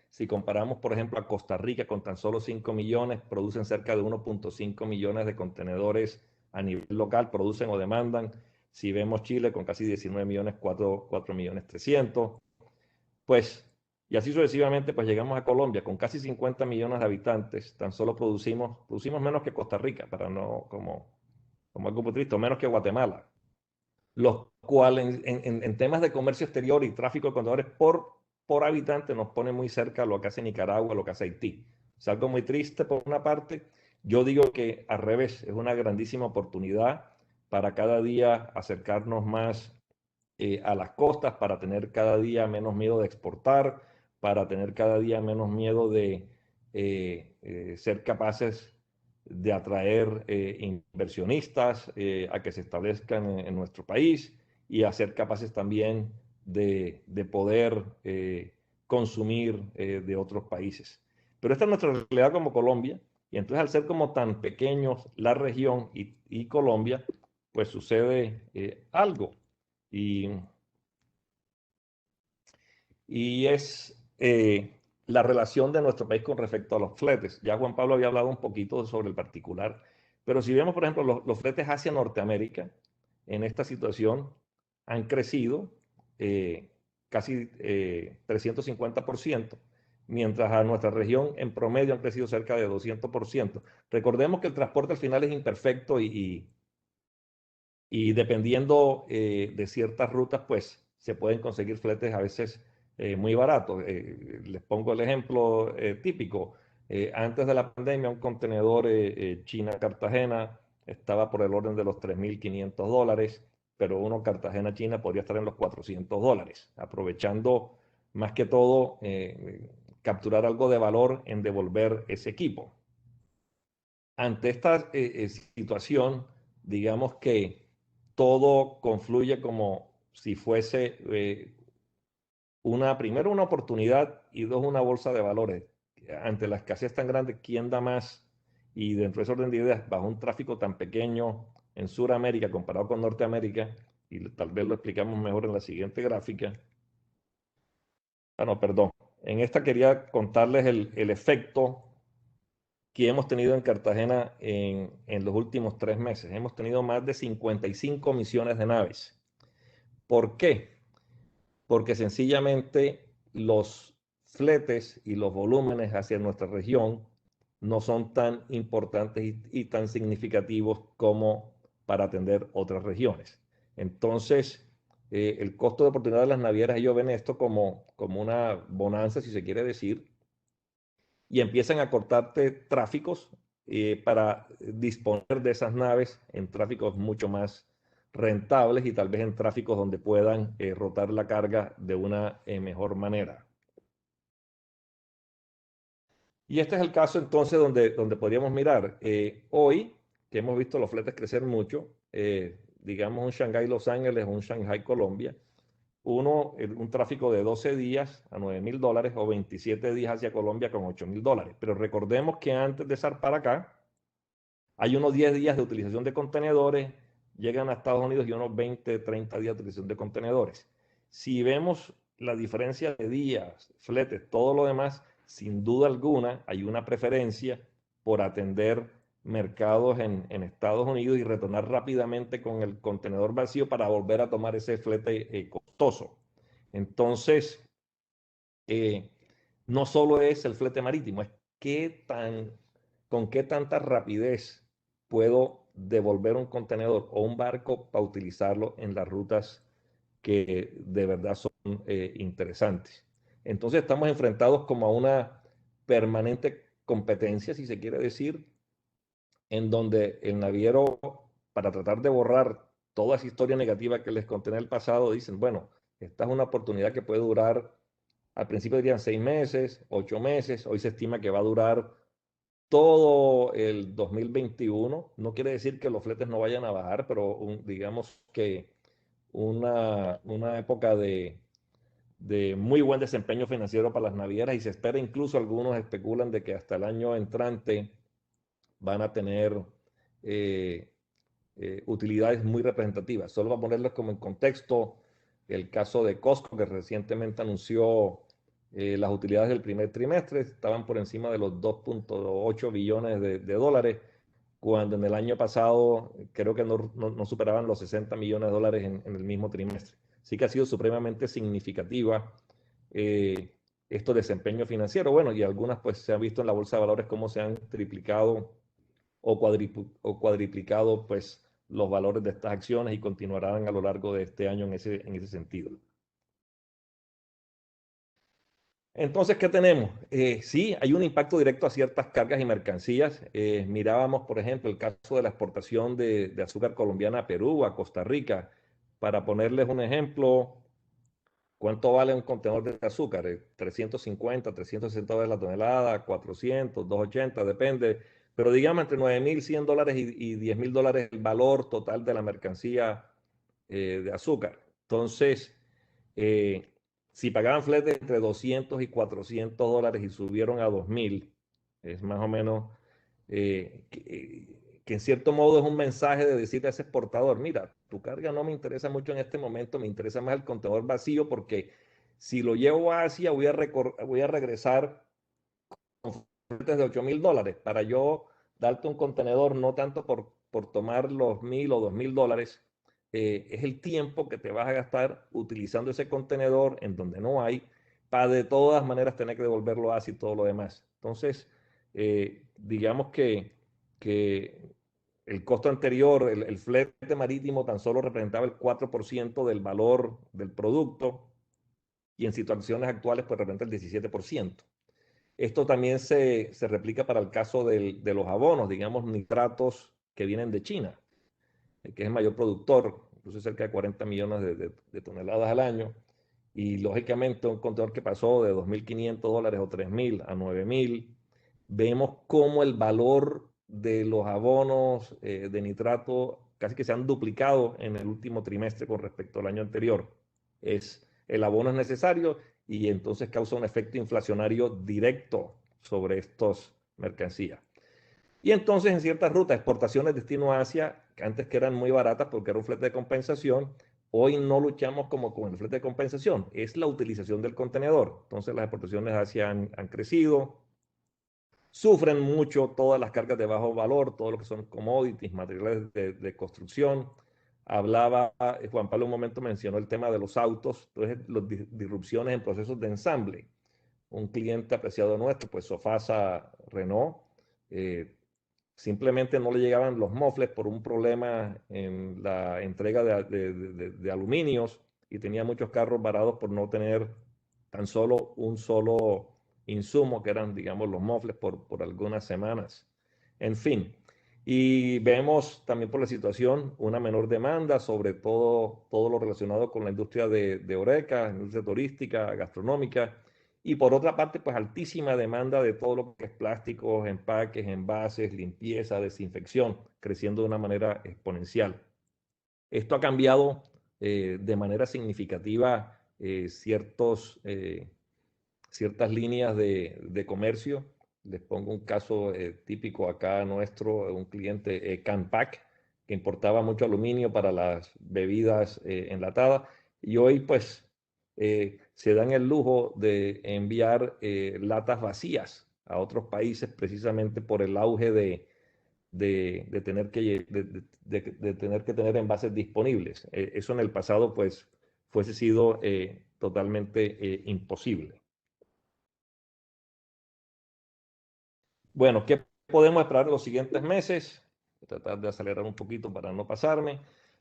si comparamos, por ejemplo, a Costa Rica con tan solo 5 millones, producen cerca de 1.5 millones de contenedores a nivel local, producen o demandan. Si vemos Chile con casi 19 millones, 4 millones 300. Pues, y así sucesivamente, pues llegamos a Colombia con casi 50 millones de habitantes, tan solo producimos menos que Costa Rica, para no, como algo muy triste, menos que Guatemala, los cuales en temas de comercio exterior y tráfico de contenedores por habitante nos pone muy cerca a lo que hace Nicaragua, lo que hace Haití. Es algo muy triste por una parte. Yo digo que al revés, es una grandísima oportunidad para cada día acercarnos más a las costas, para tener cada día menos miedo de exportar, para tener cada día menos miedo de ser capaces de atraer inversionistas a que se establezcan en nuestro país y a ser capaces también de poder consumir de otros países. Pero esta es nuestra realidad como Colombia, y entonces al ser como tan pequeños la región y Colombia, pues sucede algo. Y es la relación de nuestro país con respecto a los fletes. Ya Juan Pablo había hablado un poquito sobre el particular, pero si vemos, por ejemplo, los fletes hacia Norteamérica, en esta situación han crecido casi 350%, mientras a nuestra región en promedio han crecido cerca de 200%. Recordemos que el transporte al final es imperfecto y dependiendo de ciertas rutas, pues se pueden conseguir fletes a veces muy baratos. Les pongo el ejemplo típico. Antes de la pandemia, un contenedor China-Cartagena estaba por el orden de los $3.500, pero uno Cartagena-China podría estar en los $400, aprovechando más que todo capturar algo de valor en devolver ese equipo. Ante esta situación, digamos que todo confluye como si fuese primero una oportunidad y dos, una bolsa de valores. Ante la escasez tan grande, ¿quién da más? Y dentro de ese orden de ideas, bajo un tráfico tan pequeño en Sudamérica comparado con Norteamérica, y tal vez lo explicamos mejor en la siguiente gráfica. Ah, no, perdón. En esta quería contarles el efecto que hemos tenido en Cartagena en los últimos 3 meses. Hemos tenido más de 55 misiones de naves. ¿Por qué? Porque sencillamente los fletes y los volúmenes hacia nuestra región no son tan importantes y tan significativos como para atender otras regiones. Entonces, el costo de oportunidad de las navieras, ellos ven esto como una bonanza, si se quiere decir, y empiezan a cortarte tráficos para disponer de esas naves en tráficos mucho más rentables y tal vez en tráficos donde puedan rotar la carga de una mejor manera. Y este es el caso entonces donde podríamos mirar. Hoy, que hemos visto los fletes crecer mucho, digamos un Shanghái Los Ángeles, un Shanghái Colombia, un tráfico de 12 días a $9.000 o 27 días hacia Colombia con $8.000. Pero recordemos que antes de zarpar acá, hay unos 10 días de utilización de contenedores, llegan a Estados Unidos y unos 20, 30 días de utilización de contenedores. Si vemos la diferencia de días, fletes, todo lo demás, sin duda alguna hay una preferencia por atender mercados en Estados Unidos y retornar rápidamente con el contenedor vacío para volver a tomar ese flete costoso. Entonces, no solo es el flete marítimo, es con qué tanta rapidez puedo devolver un contenedor o un barco para utilizarlo en las rutas que de verdad son interesantes. Entonces estamos enfrentados como a una permanente competencia, si se quiere decir, en donde el naviero, para tratar de borrar toda esa historia negativa que les conté en el pasado, dicen, bueno, esta es una oportunidad que puede durar, al principio dirían 6 meses, 8 meses, hoy se estima que va a durar todo el 2021. No quiere decir que los fletes no vayan a bajar, pero digamos que una época de muy buen desempeño financiero para las navieras y se espera, incluso algunos especulan de que hasta el año entrante van a tener eh, utilidades muy representativas. Solo para ponerles como en contexto, el caso de Costco, que recientemente anunció las utilidades del primer trimestre, estaban por encima de los 2.8 billones de dólares, cuando en el año pasado creo que no superaban los 60 millones de dólares en el mismo trimestre. Sí que ha sido supremamente significativa estos desempeños financieros. Bueno, y algunas pues se han visto en la bolsa de valores cómo se han triplicado o cuadriplicado pues los valores de estas acciones y continuarán a lo largo de este año en ese sentido. Entonces, ¿qué tenemos? Sí, hay un impacto directo a ciertas cargas y mercancías. Mirábamos, por ejemplo, el caso de la exportación de azúcar colombiana a Perú, a Costa Rica. Para ponerles un ejemplo, ¿cuánto vale un contenedor de azúcar? 350, 360 dólares la tonelada, 400, 280, depende. Pero digamos entre $9.100 y $10.000 el valor total de la mercancía de azúcar. Entonces, si pagaban flete entre 200 y 400 dólares y subieron a 2.000, es más o menos que en cierto modo es un mensaje de decirle a ese exportador, mira, tu carga no me interesa mucho en este momento, me interesa más el contenedor vacío porque si lo llevo a Asia voy a regresar con fletes de $8.000 para yo darte un contenedor, no tanto por tomar los 1.000 o 2.000 dólares, es el tiempo que te vas a gastar utilizando ese contenedor en donde no hay, para de todas maneras tener que devolverlo a Asia y todo lo demás. Entonces, digamos que el costo anterior, el flete marítimo tan solo representaba el 4% del valor del producto y en situaciones actuales pues representa el 17%. Esto también se replica para el caso de los abonos, digamos, nitratos que vienen de China, que es el mayor productor, incluso cerca de 40 millones de toneladas al año. y lógicamente un contenedor que pasó de $2.500 o $3.000 a $9.000, vemos cómo el valor de los abonos de nitrato casi que se han duplicado en el último trimestre con respecto al año anterior. El abono es necesario y entonces causa un efecto inflacionario directo sobre estas mercancías. Y entonces en ciertas rutas, exportaciones destino a Asia, que antes que eran muy baratas porque era un flete de compensación, hoy no luchamos como con el flete de compensación, es la utilización del contenedor. Entonces las exportaciones a Asia han crecido, sufren mucho todas las cargas de bajo valor, todo lo que son commodities, materiales de construcción. Hablaba, Juan Pablo un momento mencionó el tema de los autos, entonces las disrupciones en procesos de ensamble. Un cliente apreciado nuestro, pues Sofasa Renault, simplemente no le llegaban los mofles por un problema en la entrega de aluminios y tenía muchos carros varados por no tener tan solo un solo insumo, que eran, digamos, los mofles por algunas semanas. En fin, y vemos también por la situación una menor demanda, sobre todo lo relacionado con la industria de Horeca, industria turística, gastronómica, y por otra parte, pues altísima demanda de todo lo que es plásticos, empaques, envases, limpieza, desinfección, creciendo de una manera exponencial. Esto ha cambiado de manera significativa ciertas líneas de comercio. Les pongo un caso típico acá nuestro, un cliente Canpack, que importaba mucho aluminio para las bebidas enlatadas, y hoy pues se dan el lujo de enviar latas vacías a otros países precisamente por el auge de tener que tener envases disponibles. Eso en el pasado pues fuese sido totalmente imposible. Bueno, ¿qué podemos esperar en los siguientes meses? Voy a tratar de acelerar un poquito para no pasarme.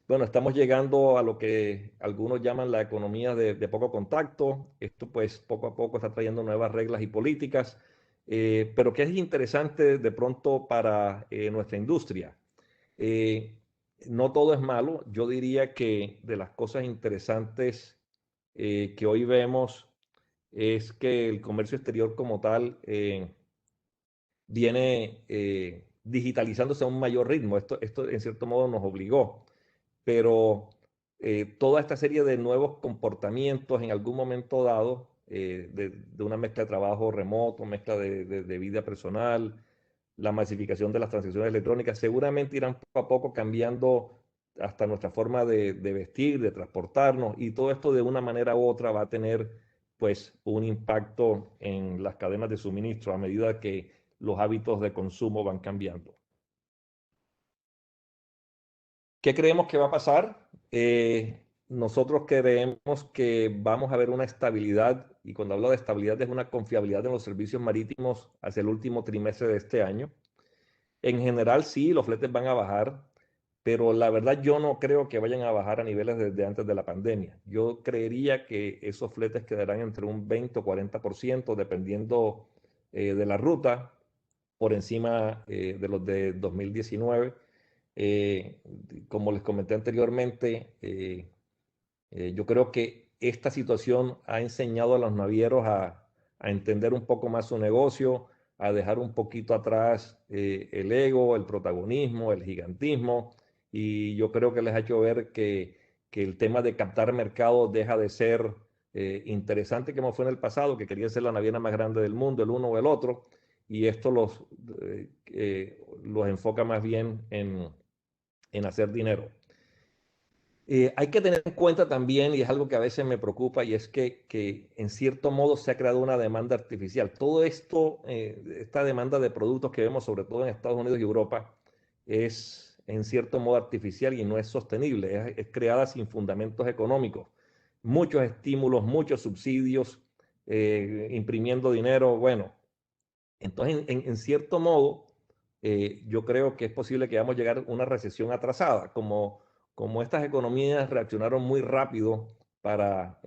Bueno, estamos llegando a lo que algunos llaman la economía de poco contacto. Esto pues poco a poco está trayendo nuevas reglas y políticas, pero que es interesante de pronto para nuestra industria. No todo es malo. Yo diría que de las cosas interesantes que hoy vemos es que el comercio exterior como tal viene digitalizándose a un mayor ritmo. Esto en cierto modo nos obligó, pero toda esta serie de nuevos comportamientos en algún momento dado, de una mezcla de trabajo remoto, mezcla de vida personal, la masificación de las transacciones electrónicas, seguramente irán poco a poco cambiando hasta nuestra forma de vestir, de transportarnos, y todo esto de una manera u otra va a tener pues un impacto en las cadenas de suministro a medida que los hábitos de consumo van cambiando. ¿Qué creemos que va a pasar? Nosotros creemos que vamos a ver una estabilidad, y cuando hablo de estabilidad es una confiabilidad en los servicios marítimos hacia el último trimestre de este año. En general sí, los fletes van a bajar, pero la verdad yo no creo que vayan a bajar a niveles desde antes de la pandemia. Yo creería que esos fletes quedarán entre un 20 o 40%, dependiendo de la ruta, por encima de los de 2019. Como les comenté anteriormente, yo creo que esta situación ha enseñado a los navieros a entender un poco más su negocio, a dejar un poquito atrás el ego, el protagonismo, el gigantismo, y yo creo que les ha hecho ver que el tema de captar mercado deja de ser interesante como fue en el pasado, que quería ser la naviera más grande del mundo, el uno o el otro, y esto los enfoca más bien en hacer dinero. Hay que tener en cuenta también, y es algo que a veces me preocupa, y es que en cierto modo se ha creado una demanda artificial. Todo esto, esta demanda de productos que vemos sobre todo en Estados Unidos y Europa, es en cierto modo artificial y no es sostenible, es creada sin fundamentos económicos. Muchos estímulos, muchos subsidios, imprimiendo dinero, bueno. Entonces, en cierto modo, yo creo que es posible que vamos a llegar a una recesión atrasada, como estas economías reaccionaron muy rápido para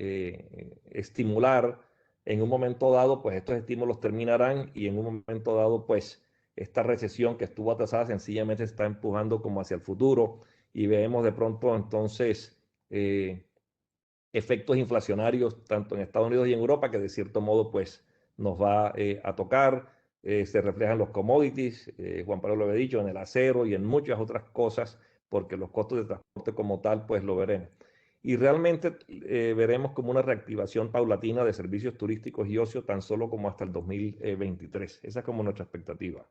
estimular, en un momento dado, pues estos estímulos terminarán y en un momento dado, pues esta recesión que estuvo atrasada sencillamente está empujando como hacia el futuro y vemos de pronto entonces efectos inflacionarios tanto en Estados Unidos y en Europa que de cierto modo pues nos va a tocar. Se reflejan los commodities, Juan Pablo lo había dicho, en el acero y en muchas otras cosas, porque los costos de transporte como tal pues lo veremos. Y realmente veremos como una reactivación paulatina de servicios turísticos y ocio tan solo como hasta el 2023. Esa es como nuestra expectativa.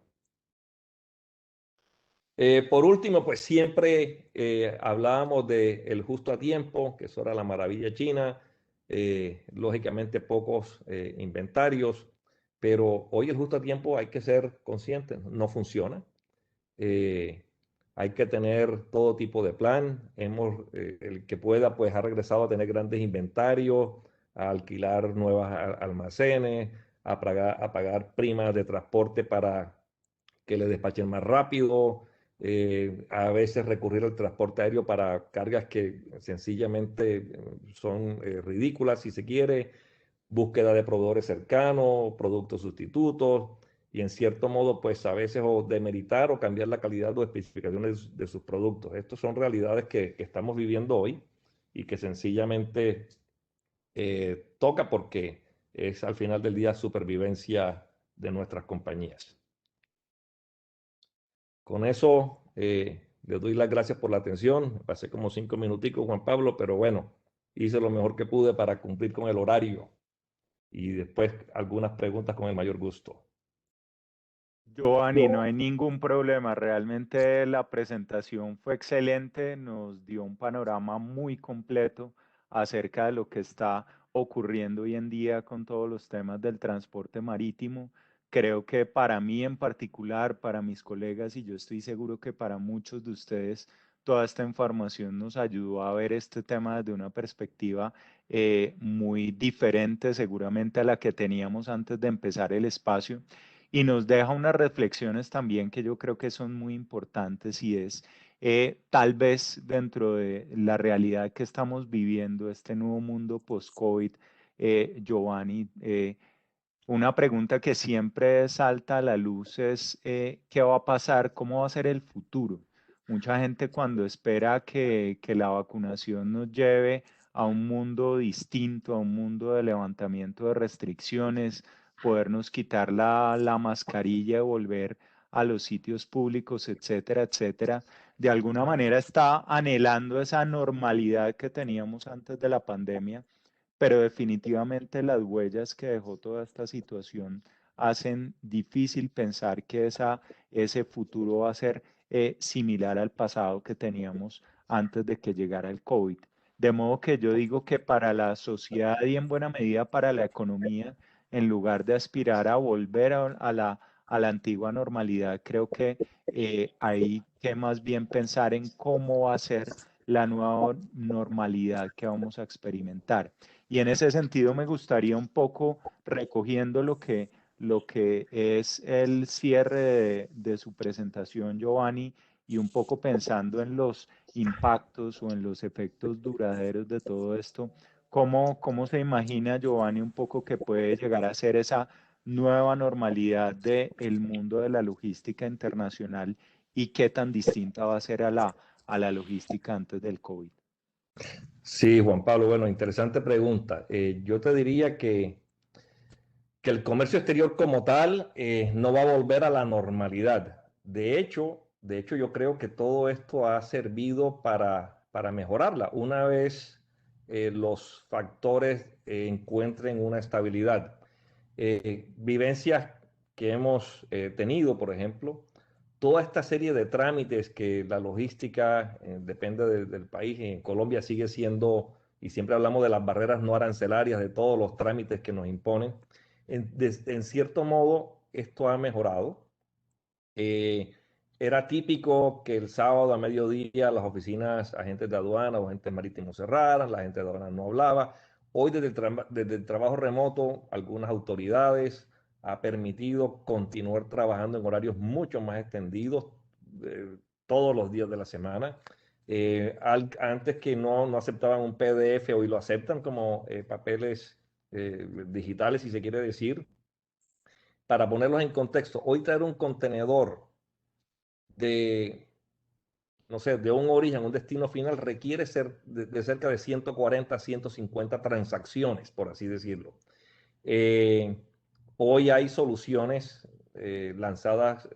Por último, pues siempre hablábamos del justo a tiempo, que eso era la maravilla china, lógicamente pocos inventarios, pero hoy el justo a tiempo hay que ser conscientes, no funciona. Hay que tener todo tipo de plan. El que pueda, pues ha regresado a tener grandes inventarios, a alquilar nuevos almacenes, a pagar primas de transporte para que le despachen más rápido, a veces recurrir al transporte aéreo para cargas que sencillamente son ridículas si se quiere, búsqueda de proveedores cercanos, productos sustitutos y en cierto modo pues a veces o demeritar o cambiar la calidad o especificaciones de sus productos. Estas son realidades que estamos viviendo hoy y que sencillamente toca porque es al final del día supervivencia de nuestras compañías. Con eso, les doy las gracias por la atención. Pasé como 5 minuticos, Juan Pablo, pero bueno, hice lo mejor que pude para cumplir con el horario y después algunas preguntas con el mayor gusto. Giovanni, no hay ningún problema. Realmente la presentación fue excelente, nos dio un panorama muy completo acerca de lo que está ocurriendo hoy en día con todos los temas del transporte marítimo. Creo que para mí en particular, para mis colegas y yo estoy seguro que para muchos de ustedes, toda esta información nos ayudó a ver este tema desde una perspectiva muy diferente seguramente a la que teníamos antes de empezar el espacio y nos deja unas reflexiones también que yo creo que son muy importantes y es tal vez dentro de la realidad que estamos viviendo, este nuevo mundo post-COVID, Giovanni, una pregunta que siempre salta a la luz es ¿qué va a pasar? ¿Cómo va a ser el futuro? Mucha gente cuando espera que la vacunación nos lleve a un mundo distinto, a un mundo de levantamiento de restricciones, podernos quitar la mascarilla y volver a los sitios públicos, etcétera, etcétera, de alguna manera está anhelando esa normalidad que teníamos antes de la pandemia, pero definitivamente las huellas que dejó toda esta situación hacen difícil pensar que ese futuro va a ser similar al pasado que teníamos antes de que llegara el COVID. De modo que yo digo que para la sociedad y en buena medida para la economía, en lugar de aspirar a volver a la antigua normalidad, creo que hay que más bien pensar en cómo va a ser la nueva normalidad que vamos a experimentar. Y en ese sentido me gustaría un poco recogiendo lo que es el cierre de su presentación, Giovanni, y un poco pensando en los impactos o en los efectos duraderos de todo esto. ¿Cómo se imagina, Giovanni, un poco que puede llegar a ser esa nueva normalidad del mundo de la logística internacional y qué tan distinta va a ser a la logística antes del COVID? Sí, Juan Pablo, bueno, interesante pregunta. Yo te diría que el comercio exterior como tal no va a volver a la normalidad. De hecho, yo creo que todo esto ha servido para mejorarla una vez los factores encuentren una estabilidad. Vivencias que hemos tenido, por ejemplo, toda esta serie de trámites que la logística depende del país. En Colombia sigue siendo, y siempre hablamos de las barreras no arancelarias, de todos los trámites que nos imponen. En cierto modo, esto ha mejorado. Eh, Era típico que el sábado a mediodía las oficinas, agentes de aduana o agentes marítimos cerraran, la gente de aduana no hablaba. Hoy desde el trabajo remoto, algunas autoridades ha permitido continuar trabajando en horarios mucho más extendidos todos los días de la semana. Antes que no aceptaban un PDF, hoy lo aceptan como papeles digitales, si se quiere decir. Para ponerlos en contexto, hoy traer un contenedor de no sé, de un origen a un destino final requiere ser de cerca de 140 a 150 transacciones, por así decirlo. Hoy hay soluciones lanzadas,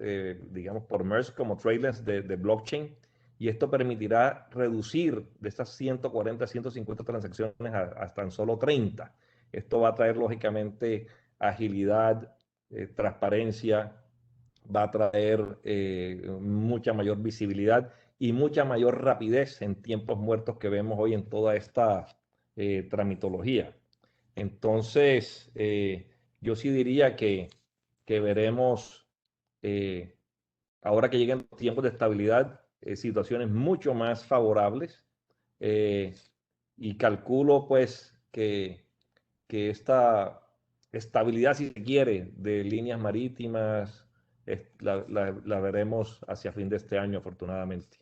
digamos, por Maersk como trailers de blockchain, y esto permitirá reducir de estas 140 a 150 transacciones a tan solo 30. Esto va a traer, lógicamente, agilidad, transparencia, va a traer mucha mayor visibilidad y mucha mayor rapidez en tiempos muertos que vemos hoy en toda esta tramitología. Entonces, yo sí diría que veremos, ahora que lleguen los tiempos de estabilidad, situaciones mucho más favorables, y calculo pues que esta estabilidad, si se quiere, de líneas marítimas, la veremos hacia fin de este año, afortunadamente.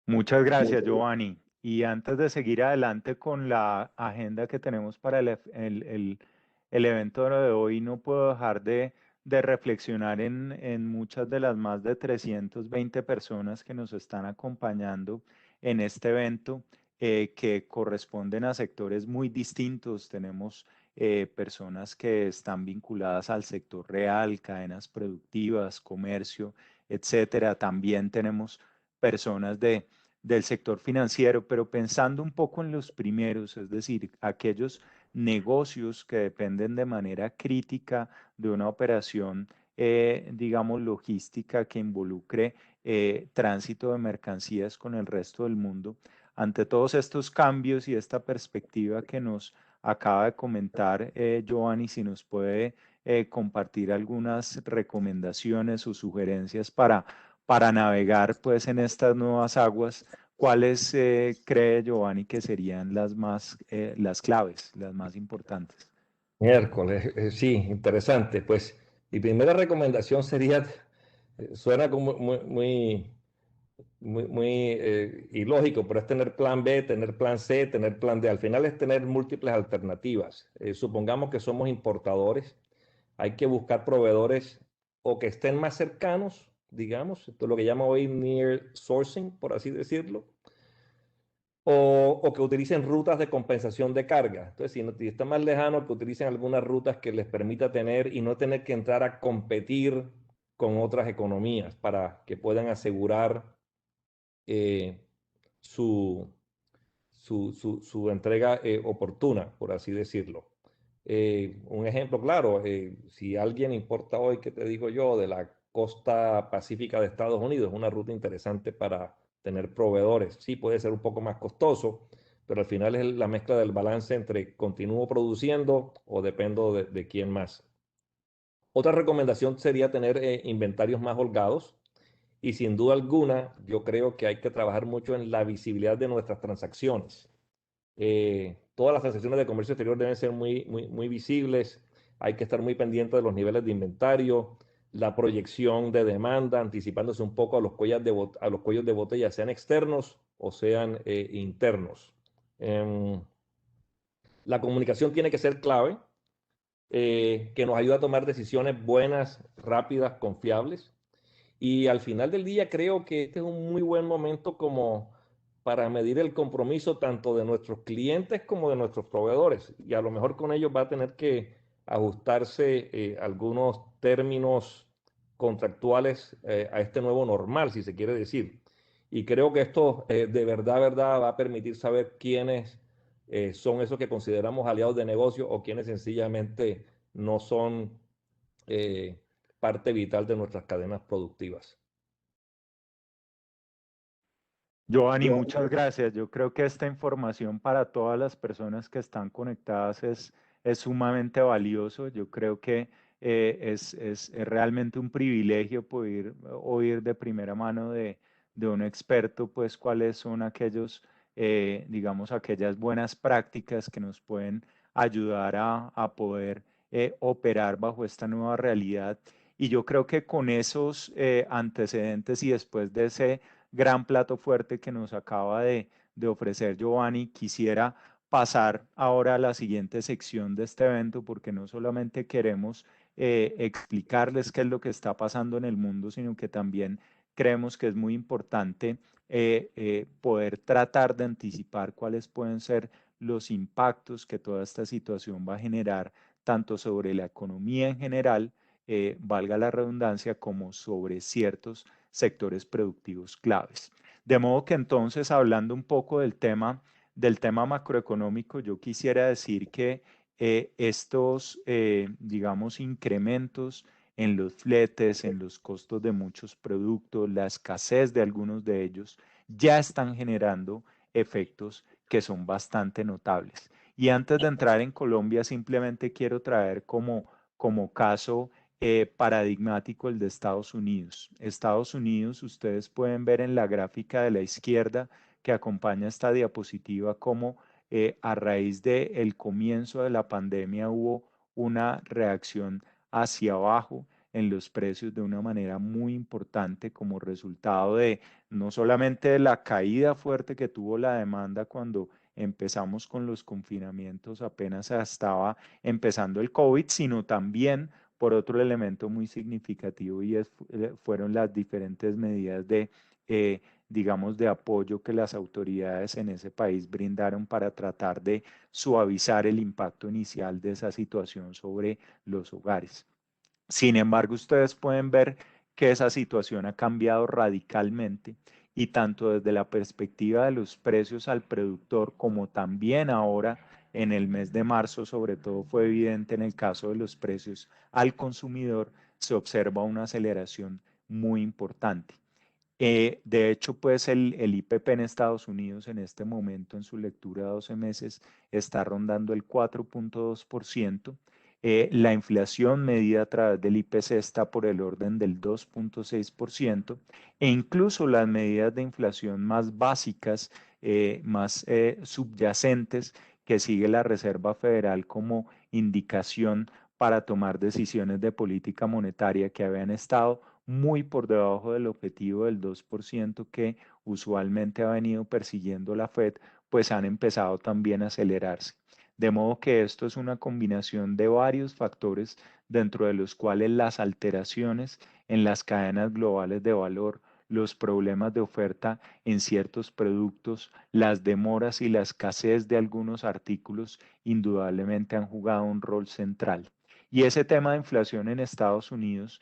Muchas gracias, Giovanni. Y antes de seguir adelante con la agenda que tenemos para el evento de hoy, no puedo dejar de reflexionar en muchas de las más de 320 personas que nos están acompañando en este evento, que corresponden a sectores muy distintos. Tenemos personas que están vinculadas al sector real, cadenas productivas, comercio, etcétera. También tenemos personas del sector financiero, pero pensando un poco en los primeros, es decir, aquellos negocios que dependen de manera crítica de una operación, digamos, logística que involucre tránsito de mercancías con el resto del mundo. Ante todos estos cambios y esta perspectiva que nos acaba de comentar Giovanni, si nos puede compartir algunas recomendaciones o sugerencias para navegar pues en estas nuevas aguas, ¿cuáles cree Giovanni que serían las claves, las más importantes? Miércoles, sí, interesante. Pues mi primera recomendación sería, suena como muy ilógico, pero es tener plan B, tener plan C, tener plan D. Al final es tener múltiples alternativas. Supongamos que somos importadores, hay que buscar proveedores o que estén más cercanos, digamos, esto es lo que llamo hoy near sourcing, por así decirlo, o que utilicen rutas de compensación de carga. Entonces, si está más lejano, que utilicen algunas rutas que les permita tener y no tener que entrar a competir con otras economías para que puedan asegurar eh, su, su entrega oportuna, por así decirlo. Un ejemplo claro, si alguien importa hoy, ¿qué te digo yo? De la costa pacífica de Estados Unidos, es una ruta interesante para tener proveedores. Sí, puede ser un poco más costoso, pero al final es la mezcla del balance entre continúo produciendo o dependo de quién más. Otra recomendación sería tener inventarios más holgados. Y sin duda alguna, yo creo que hay que trabajar mucho en la visibilidad de nuestras transacciones. Todas las transacciones de comercio exterior deben ser muy visibles. Hay que estar muy pendiente de los niveles de inventario, la proyección de demanda, anticipándose un poco a los cuellos de botella, sean externos o sean internos. La comunicación tiene que ser clave, que nos ayude a tomar decisiones buenas, rápidas, confiables. Y al final del día creo que este es un muy buen momento como para medir el compromiso tanto de nuestros clientes como de nuestros proveedores. Y a lo mejor con ellos va a tener que ajustarse algunos términos contractuales a este nuevo normal, si se quiere decir. Y creo que esto verdad, va a permitir saber quiénes son esos que consideramos aliados de negocio o quienes sencillamente no son parte vital de nuestras cadenas productivas. Giovanni, muchas gracias. Yo creo que esta información para todas las personas que están conectadas es sumamente valioso. Yo creo que es realmente un privilegio poder oír de primera mano de un experto, pues cuáles son aquellos, digamos, aquellas buenas prácticas que nos pueden ayudar a poder operar bajo esta nueva realidad. Y yo creo que con esos antecedentes y después de ese gran plato fuerte que nos acaba de ofrecer Giovanni, quisiera pasar ahora a la siguiente sección de este evento, porque no solamente queremos explicarles qué es lo que está pasando en el mundo, sino que también creemos que es muy importante poder tratar de anticipar cuáles pueden ser los impactos que toda esta situación va a generar, tanto sobre la economía en general, valga la redundancia, como sobre ciertos sectores productivos claves. De modo que entonces, hablando un poco del tema macroeconómico, yo quisiera decir que estos, digamos, incrementos en los fletes, en los costos de muchos productos, la escasez de algunos de ellos, ya están generando efectos que son bastante notables. Y antes de entrar en Colombia, simplemente quiero traer como caso paradigmático el de Estados Unidos. Estados Unidos, ustedes pueden ver en la gráfica de la izquierda que acompaña esta diapositiva cómo a raíz del comienzo de la pandemia hubo una reacción hacia abajo en los precios de una manera muy importante como resultado de no solamente de la caída fuerte que tuvo la demanda cuando empezamos con los confinamientos, apenas estaba empezando el COVID, sino también por otro elemento muy significativo y fueron las diferentes medidas de digamos, de apoyo que las autoridades en ese país brindaron para tratar de suavizar el impacto inicial de esa situación sobre los hogares. Sin embargo, ustedes pueden ver que esa situación ha cambiado radicalmente y tanto desde la perspectiva de los precios al productor como también ahora en el mes de marzo, sobre todo fue evidente en el caso de los precios al consumidor, se observa una aceleración muy importante. De hecho, pues el IPP en Estados Unidos en este momento en su lectura de 12 meses está rondando el 4,2%. La inflación medida a través del IPC está por el orden del 2,6% e incluso las medidas de inflación más básicas, más subyacentes que sigue la Reserva Federal como indicación para tomar decisiones de política monetaria que habían estado muy por debajo del objetivo del 2% que usualmente ha venido persiguiendo la Fed, pues han empezado también a acelerarse. De modo que esto es una combinación de varios factores dentro de los cuales las alteraciones en las cadenas globales de valor, los problemas de oferta en ciertos productos, las demoras y la escasez de algunos artículos indudablemente han jugado un rol central. Y ese tema de inflación en Estados Unidos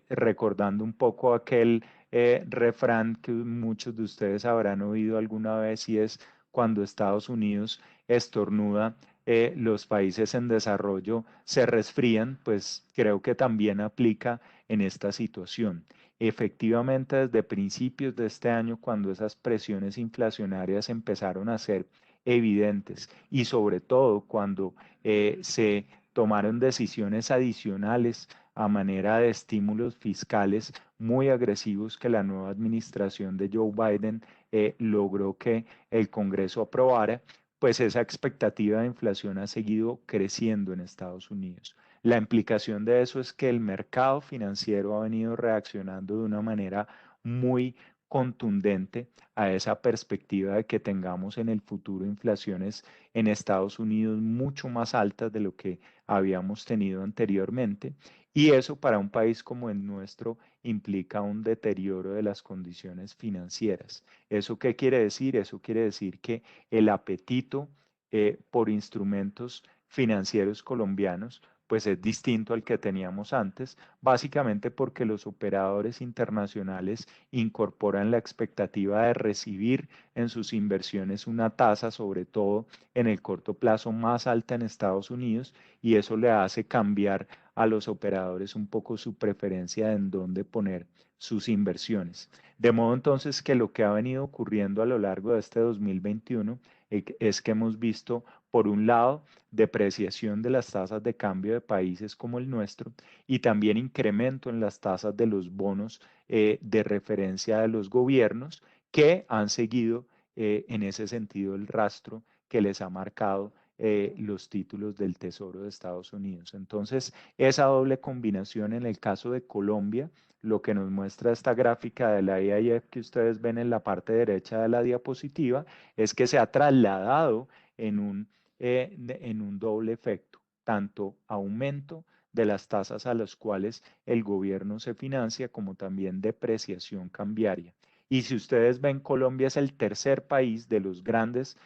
recordando un poco aquel refrán que muchos de ustedes habrán oído alguna vez y es cuando Estados Unidos estornuda, los países en desarrollo se resfrían, pues creo que también aplica en esta situación. Efectivamente, desde principios de este año, cuando esas presiones inflacionarias empezaron a ser evidentes y sobre todo cuando se tomaron decisiones adicionales a manera de estímulos fiscales muy agresivos que la nueva administración de Joe Biden logró que el Congreso aprobara, pues esa expectativa de inflación ha seguido creciendo en Estados Unidos. La implicación de eso es que el mercado financiero ha venido reaccionando de una manera muy contundente a esa perspectiva de que tengamos en el futuro inflaciones en Estados Unidos mucho más altas de lo que habíamos tenido anteriormente. Y eso para un país como el nuestro implica un deterioro de las condiciones financieras. ¿Eso qué quiere decir? Eso quiere decir que el apetito por instrumentos financieros colombianos pues es distinto al que teníamos antes, básicamente porque los operadores internacionales incorporan la expectativa de recibir en sus inversiones una tasa, sobre todo en el corto plazo, más alta en Estados Unidos, y eso le hace cambiar a los operadores un poco su preferencia en dónde poner sus inversiones. De modo entonces que lo que ha venido ocurriendo a lo largo de este 2021 es que hemos visto, por un lado, depreciación de las tasas de cambio de países como el nuestro y también incremento en las tasas de los bonos de referencia de los gobiernos que han seguido en ese sentido el rastro que les ha marcado los títulos del Tesoro de Estados Unidos. Entonces, esa doble combinación en el caso de Colombia, lo que nos muestra esta gráfica de la IIF que ustedes ven en la parte derecha de la diapositiva, es que se ha trasladado en un doble efecto, tanto aumento de las tasas a las cuales el gobierno se financia, como también depreciación cambiaria. Y si ustedes ven, Colombia es el tercer país de los grandes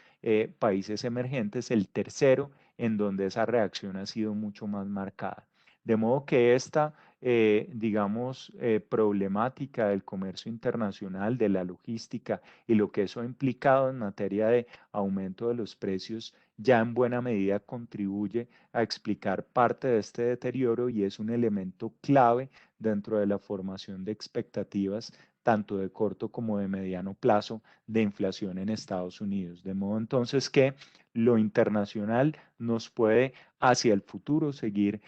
países emergentes, el tercero en donde esa reacción ha sido mucho más marcada. De modo que esta, digamos, problemática del comercio internacional, de la logística y lo que eso ha implicado en materia de aumento de los precios, ya en buena medida contribuye a explicar parte de este deterioro y es un elemento clave dentro de la formación de expectativas tanto de corto como de mediano plazo de inflación en Estados Unidos. De modo entonces que lo internacional nos puede hacia el futuro seguir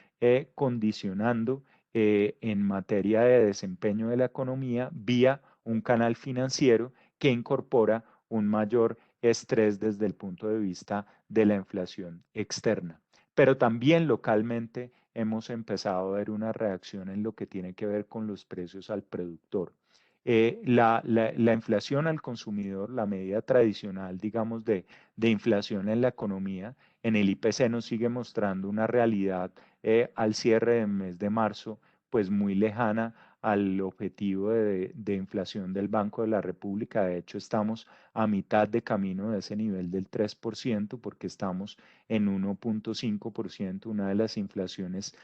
condicionando en materia de desempeño de la economía vía un canal financiero que incorpora un mayor estrés desde el punto de vista de la inflación externa. Pero también localmente hemos empezado a ver una reacción en lo que tiene que ver con los precios al productor. La inflación al consumidor, la medida tradicional, digamos, de inflación en la economía, en el IPC nos sigue mostrando una realidad al cierre del mes de marzo, pues muy lejana al objetivo de inflación del Banco de la República. De hecho, estamos a mitad de camino de ese nivel del 3%, porque estamos en 1,5%, una de las inflaciones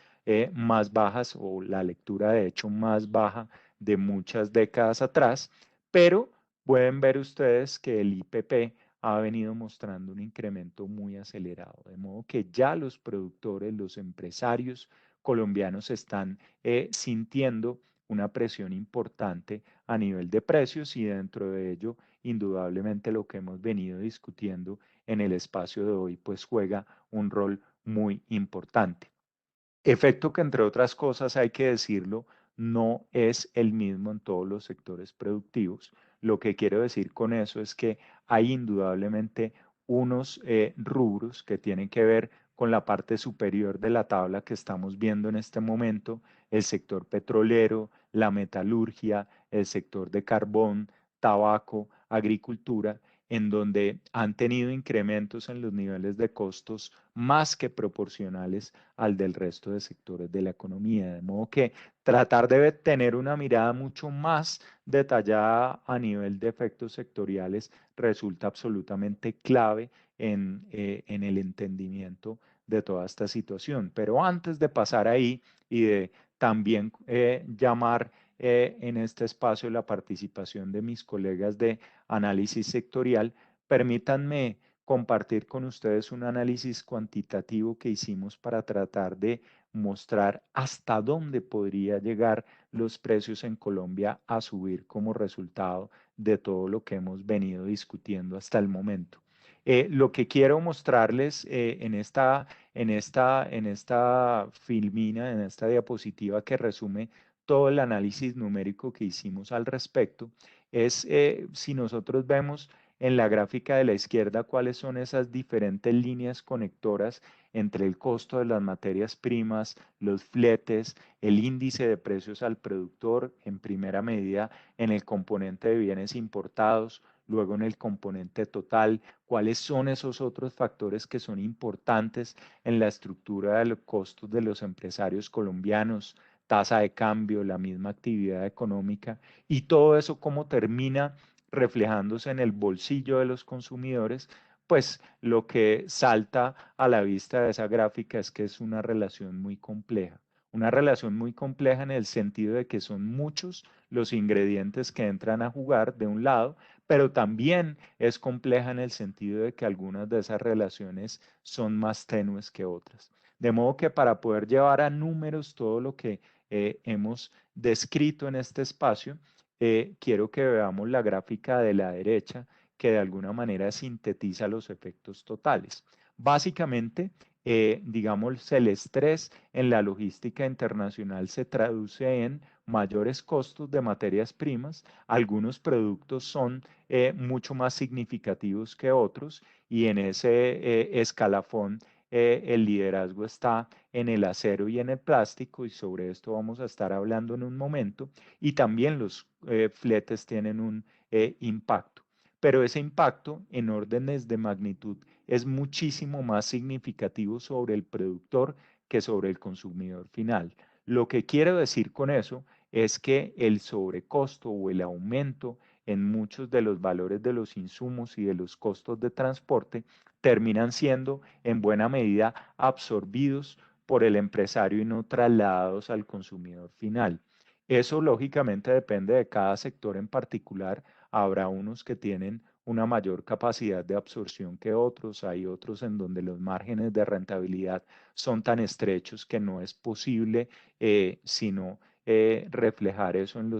más bajas, o la lectura de hecho más baja de muchas décadas atrás, pero pueden ver ustedes que el IPP ha venido mostrando un incremento muy acelerado, de modo que ya los productores, los empresarios colombianos están sintiendo una presión importante a nivel de precios y dentro de ello, indudablemente lo que hemos venido discutiendo en el espacio de hoy, pues juega un rol muy importante. Efecto que, entre otras cosas, hay que decirlo, no es el mismo en todos los sectores productivos. Lo que quiero decir con eso es que hay indudablemente unos rubros que tienen que ver con la parte superior de la tabla que estamos viendo en este momento, el sector petrolero, la metalurgia, el sector de carbón, tabaco, agricultura, en donde han tenido incrementos en los niveles de costos más que proporcionales al del resto de sectores de la economía. De modo que tratar de tener una mirada mucho más detallada a nivel de efectos sectoriales resulta absolutamente clave en el entendimiento de toda esta situación. Pero antes de pasar ahí y de también llamar en este espacio la participación de mis colegas de análisis sectorial, permítanme compartir con ustedes un análisis cuantitativo que hicimos para tratar de mostrar hasta dónde podría llegar los precios en Colombia a subir como resultado de todo lo que hemos venido discutiendo hasta el momento. Lo que quiero mostrarles en esta filmina, en esta diapositiva que resume todo el análisis numérico que hicimos al respecto, es si nosotros vemos en la gráfica de la izquierda cuáles son esas diferentes líneas conectoras entre el costo de las materias primas, los fletes, el índice de precios al productor, en primera medida en el componente de bienes importados, luego en el componente total, cuáles son esos otros factores que son importantes en la estructura de los costos de los empresarios colombianos, tasa de cambio, la misma actividad económica y todo eso cómo termina reflejándose en el bolsillo de los consumidores, pues lo que salta a la vista de esa gráfica es que es una relación muy compleja. Una relación muy compleja en el sentido de que son muchos los ingredientes que entran a jugar de un lado, pero también es compleja en el sentido de que algunas de esas relaciones son más tenues que otras. De modo que para poder llevar a números todo lo que hemos descrito en este espacio, quiero que veamos la gráfica de la derecha que de alguna manera sintetiza los efectos totales. Básicamente, digamos, el estrés en la logística internacional se traduce en mayores costos de materias primas. Algunos productos son mucho más significativos que otros y en ese escalafón el liderazgo está en el acero y en el plástico y sobre esto vamos a estar hablando en un momento y también los fletes tienen un impacto. Pero ese impacto en órdenes de magnitud es muchísimo más significativo sobre el productor que sobre el consumidor final. Lo que quiero decir con eso es que el sobrecosto o el aumento en muchos de los valores de los insumos y de los costos de transporte terminan siendo en buena medida absorbidos por el empresario y no trasladados al consumidor final. Eso lógicamente depende de cada sector en particular. Habrá unos que tienen una mayor capacidad de absorción que otros, hay otros en donde los márgenes de rentabilidad son tan estrechos que no es posible sino reflejar eso en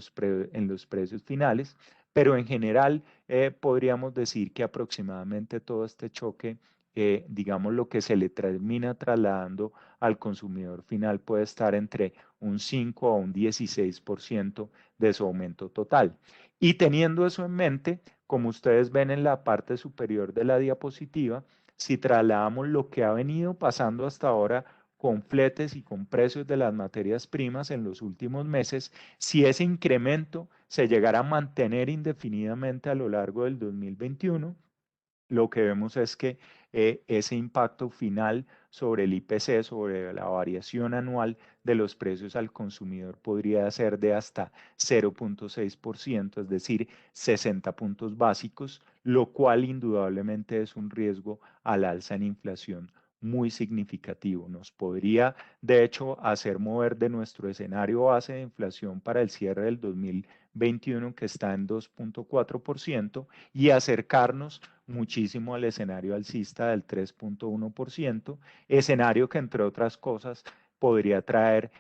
en los precios finales, pero en general podríamos decir que aproximadamente todo este choque, digamos lo que se le termina trasladando al consumidor final puede estar entre un 5 a un 16% de su aumento total. Y teniendo eso en mente, como ustedes ven en la parte superior de la diapositiva, si trasladamos lo que ha venido pasando hasta ahora con fletes y con precios de las materias primas en los últimos meses, si ese incremento se llegara a mantener indefinidamente a lo largo del 2021, lo que vemos es que ese impacto final sobre el IPC, sobre la variación anual de los precios al consumidor, podría ser de hasta 0,6%, es decir, 60 puntos básicos, lo cual indudablemente es un riesgo al alza en inflación muy significativo. Nos podría, de hecho, hacer mover de nuestro escenario base de inflación para el cierre del 2021, que está en 2,4%, y acercarnos muchísimo al escenario alcista del 3,1%, escenario que entre otras cosas podría traer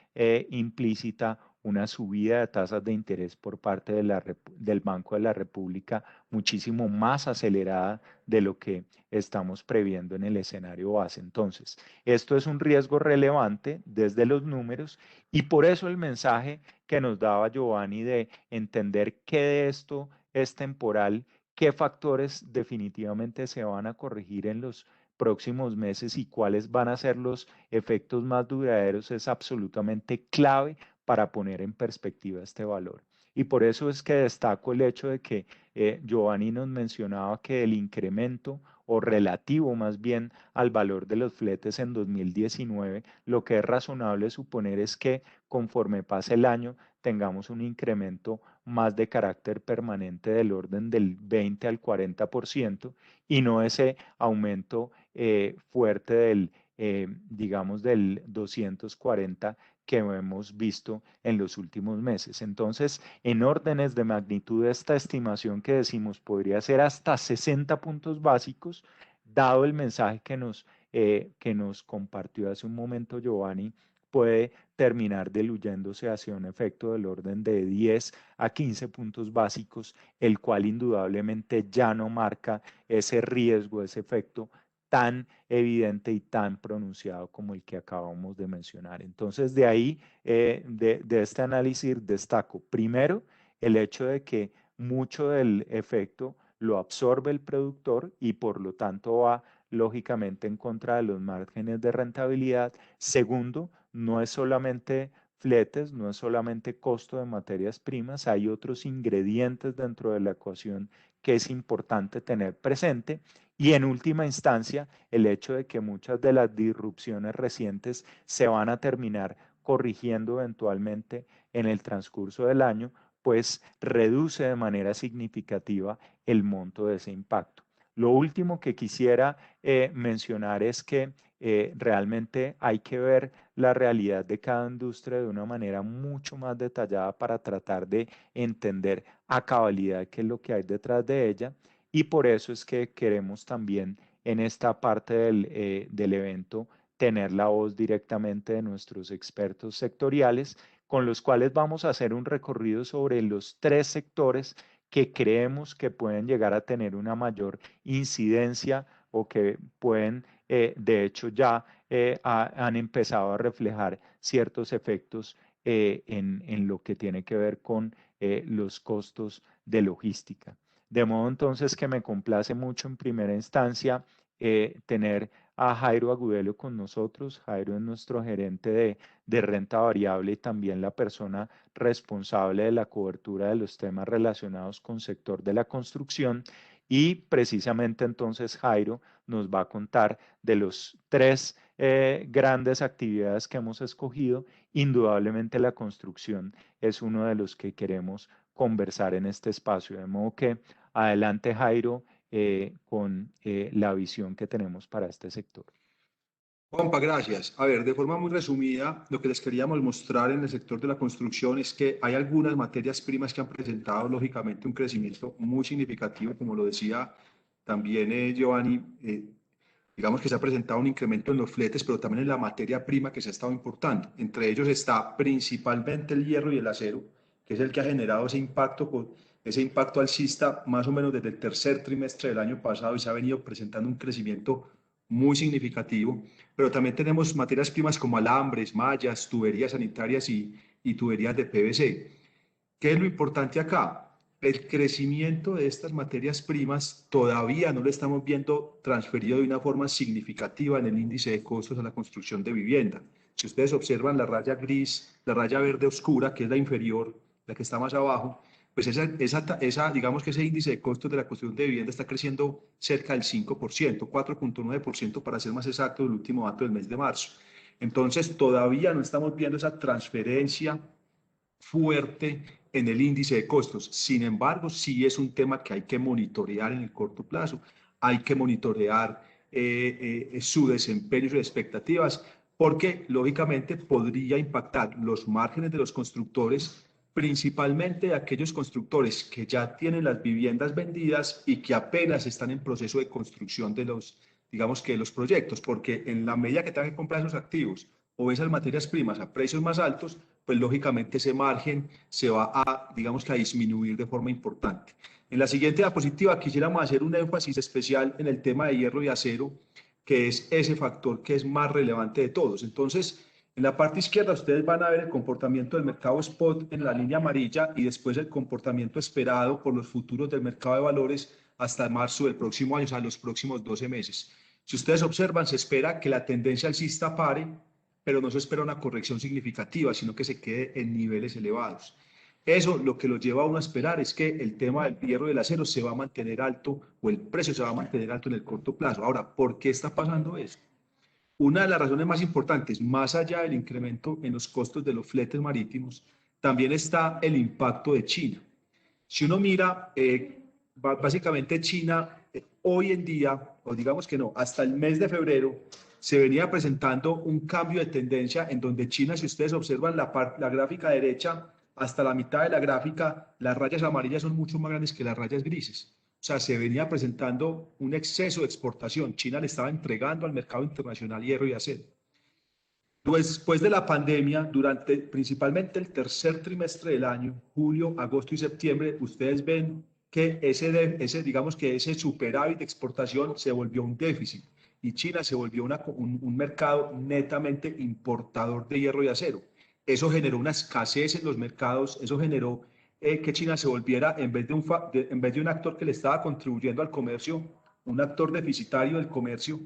implícita una subida de tasas de interés por parte de del Banco de la República muchísimo más acelerada de lo que estamos previendo en el escenario base. Entonces, esto es un riesgo relevante desde los números y por eso el mensaje que nos daba Giovanni de entender que de esto es temporal, qué factores definitivamente se van a corregir en los próximos meses y cuáles van a ser los efectos más duraderos es absolutamente clave para poner en perspectiva este valor. Y por eso es que destaco el hecho de que Giovanni nos mencionaba que el incremento o relativo más bien al valor de los fletes en 2019, lo que es razonable suponer es que conforme pase el año tengamos un incremento más de carácter permanente del orden del 20 al 40% y no ese aumento fuerte digamos, del 240 que hemos visto en los últimos meses. Entonces, en órdenes de magnitud, esta estimación que decimos podría ser hasta 60 puntos básicos, dado el mensaje que nos compartió hace un momento Giovanni, puede terminar diluyéndose hacia un efecto del orden de 10 a 15 puntos básicos, el cual indudablemente ya no marca ese riesgo, ese efecto tan evidente y tan pronunciado como el que acabamos de mencionar. Entonces, de ahí, de este análisis, destaco primero el hecho de que mucho del efecto lo absorbe el productor y por lo tanto va lógicamente en contra de los márgenes de rentabilidad. Segundo, no es solamente fletes, no es solamente costo de materias primas, hay otros ingredientes dentro de la ecuación que es importante tener presente. Y en última instancia, el hecho de que muchas de las disrupciones recientes se van a terminar corrigiendo eventualmente en el transcurso del año, pues reduce de manera significativa el monto de ese impacto. Lo último que quisiera mencionar es que realmente hay que ver la realidad de cada industria de una manera mucho más detallada para tratar de entender a cabalidad qué es lo que hay detrás de ella y por eso es que queremos también en esta parte del evento tener la voz directamente de nuestros expertos sectoriales con los cuales vamos a hacer un recorrido sobre los tres sectores que creemos que pueden llegar a tener una mayor incidencia o que pueden, de hecho, ya han empezado a reflejar ciertos efectos en lo que tiene que ver con los costos de logística. De modo entonces que me complace mucho en primera instancia tener a Jairo Agudelo con nosotros. Jairo es nuestro gerente de renta variable y también la persona responsable de la cobertura de los temas relacionados con sector de la construcción. Y precisamente entonces Jairo nos va a contar de los tres grandes actividades que hemos escogido. Indudablemente la construcción es uno de los que queremos conversar en este espacio. De modo que adelante Jairo con la visión que tenemos para este sector. Juanpa, gracias. A ver, de forma muy resumida, lo que les queríamos mostrar en el sector de la construcción es que hay algunas materias primas que han presentado, lógicamente, un crecimiento muy significativo, como lo decía también Giovanni. Digamos que se ha presentado un incremento en los fletes, pero también en la materia prima que se ha estado importando. Entre ellos está principalmente el hierro y el acero, que es el que ha generado ese impacto alcista más o menos desde el tercer trimestre del año pasado, y se ha venido presentando un crecimiento muy significativo. Pero también tenemos materias primas como alambres, mallas, tuberías sanitarias y tuberías de PVC. ¿Qué es lo importante acá? El crecimiento de estas materias primas todavía no lo estamos viendo transferido de una forma significativa en el índice de costos a la construcción de vivienda. Si ustedes observan la raya gris, la raya verde oscura, que es la inferior, la que está más abajo, pues digamos que ese índice de costos de la construcción de vivienda está creciendo cerca del 5%, 4,9% para ser más exacto, el último dato del mes de marzo. Entonces, todavía no estamos viendo esa transferencia fuerte en el índice de costos. Sin embargo, sí es un tema que hay que monitorear en el corto plazo. Hay que monitorear su desempeño y sus expectativas, porque lógicamente podría impactar los márgenes de los constructores, principalmente de aquellos constructores que ya tienen las viviendas vendidas y que apenas están en proceso de construcción de digamos que de los proyectos, porque en la medida que tengan que comprar esos activos o esas materias primas a precios más altos, pues lógicamente ese margen se va a, digamos que a disminuir de forma importante. En la siguiente diapositiva quisiéramos hacer un énfasis especial en el tema de hierro y acero, que es ese factor que es más relevante de todos. Entonces, en la parte izquierda ustedes van a ver el comportamiento del mercado spot en la línea amarilla y después el comportamiento esperado por los futuros del mercado de valores hasta marzo del próximo año, o sea, los próximos 12 meses. Si ustedes observan, se espera que la tendencia alcista pare, pero no se espera una corrección significativa, sino que se quede en niveles elevados. Eso lo que lo lleva a uno a esperar es que el tema del hierro y del acero se va a mantener alto, o el precio se va a mantener alto en el corto plazo. Ahora, ¿por qué está pasando eso? Una de las razones más importantes, más allá del incremento en los costos de los fletes marítimos, también está el impacto de China. Si uno mira, básicamente China hoy en día, o digamos que no, hasta el mes de febrero, se venía presentando un cambio de tendencia en donde China, si ustedes observan la gráfica derecha, hasta la mitad de la gráfica, las rayas amarillas son mucho más grandes que las rayas grises. O sea, se venía presentando un exceso de exportación. China le estaba entregando al mercado internacional hierro y acero. Después de la pandemia, durante principalmente el tercer trimestre del año, julio, agosto y septiembre, ustedes ven que digamos que ese superávit de exportación se volvió un déficit y China se volvió un mercado netamente importador de hierro y acero. Eso generó una escasez en los mercados, eso generó que China se volviera, en vez de un actor que le estaba contribuyendo al comercio, un actor deficitario del comercio,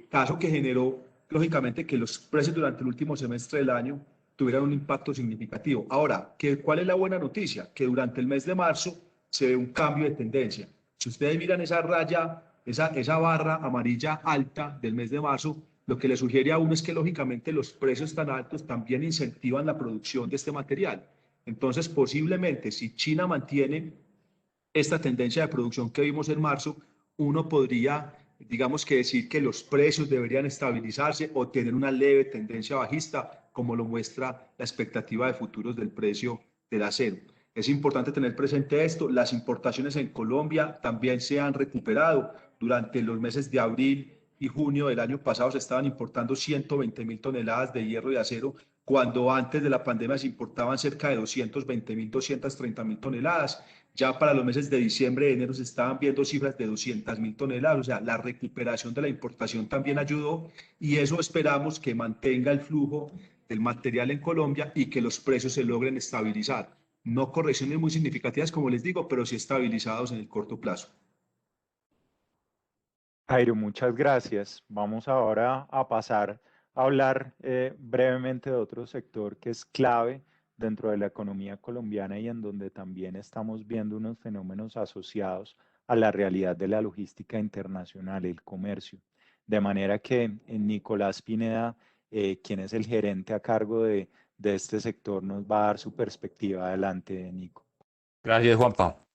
caso que generó lógicamente que los precios durante el último semestre del año tuvieran un impacto significativo. Ahora, ¿cuál es la buena noticia? Que durante el mes de marzo se ve un cambio de tendencia. Si ustedes miran esa raya, esa barra amarilla alta del mes de marzo, lo que le sugiere a uno es que lógicamente los precios tan altos también incentivan la producción de este material. Entonces, posiblemente, si China mantiene esta tendencia de producción que vimos en marzo, uno podría, digamos que decir que los precios deberían estabilizarse o tener una leve tendencia bajista, como lo muestra la expectativa de futuros del precio del acero. Es importante tener presente esto. Las importaciones en Colombia también se han recuperado. Durante los meses de abril y junio del año pasado se estaban importando 120.000 toneladas de hierro y acero, cuando antes de la pandemia se importaban cerca de 220.000, 230.000 toneladas. Ya para los meses de diciembre y enero se estaban viendo cifras de 200.000 toneladas, o sea, la recuperación de la importación también ayudó y eso esperamos que mantenga el flujo del material en Colombia y que los precios se logren estabilizar. No correcciones muy significativas, como les digo, pero sí estabilizados en el corto plazo. Jairo, muchas gracias. Vamos ahora a pasar a hablar brevemente de otro sector que es clave dentro de la economía colombiana y en donde también estamos viendo unos fenómenos asociados a la realidad de la logística internacional, el comercio. De manera que Nicolás Pineda, quien es el gerente a cargo de este sector, nos va a dar su perspectiva. Adelante, Nico. Gracias, Juanpa.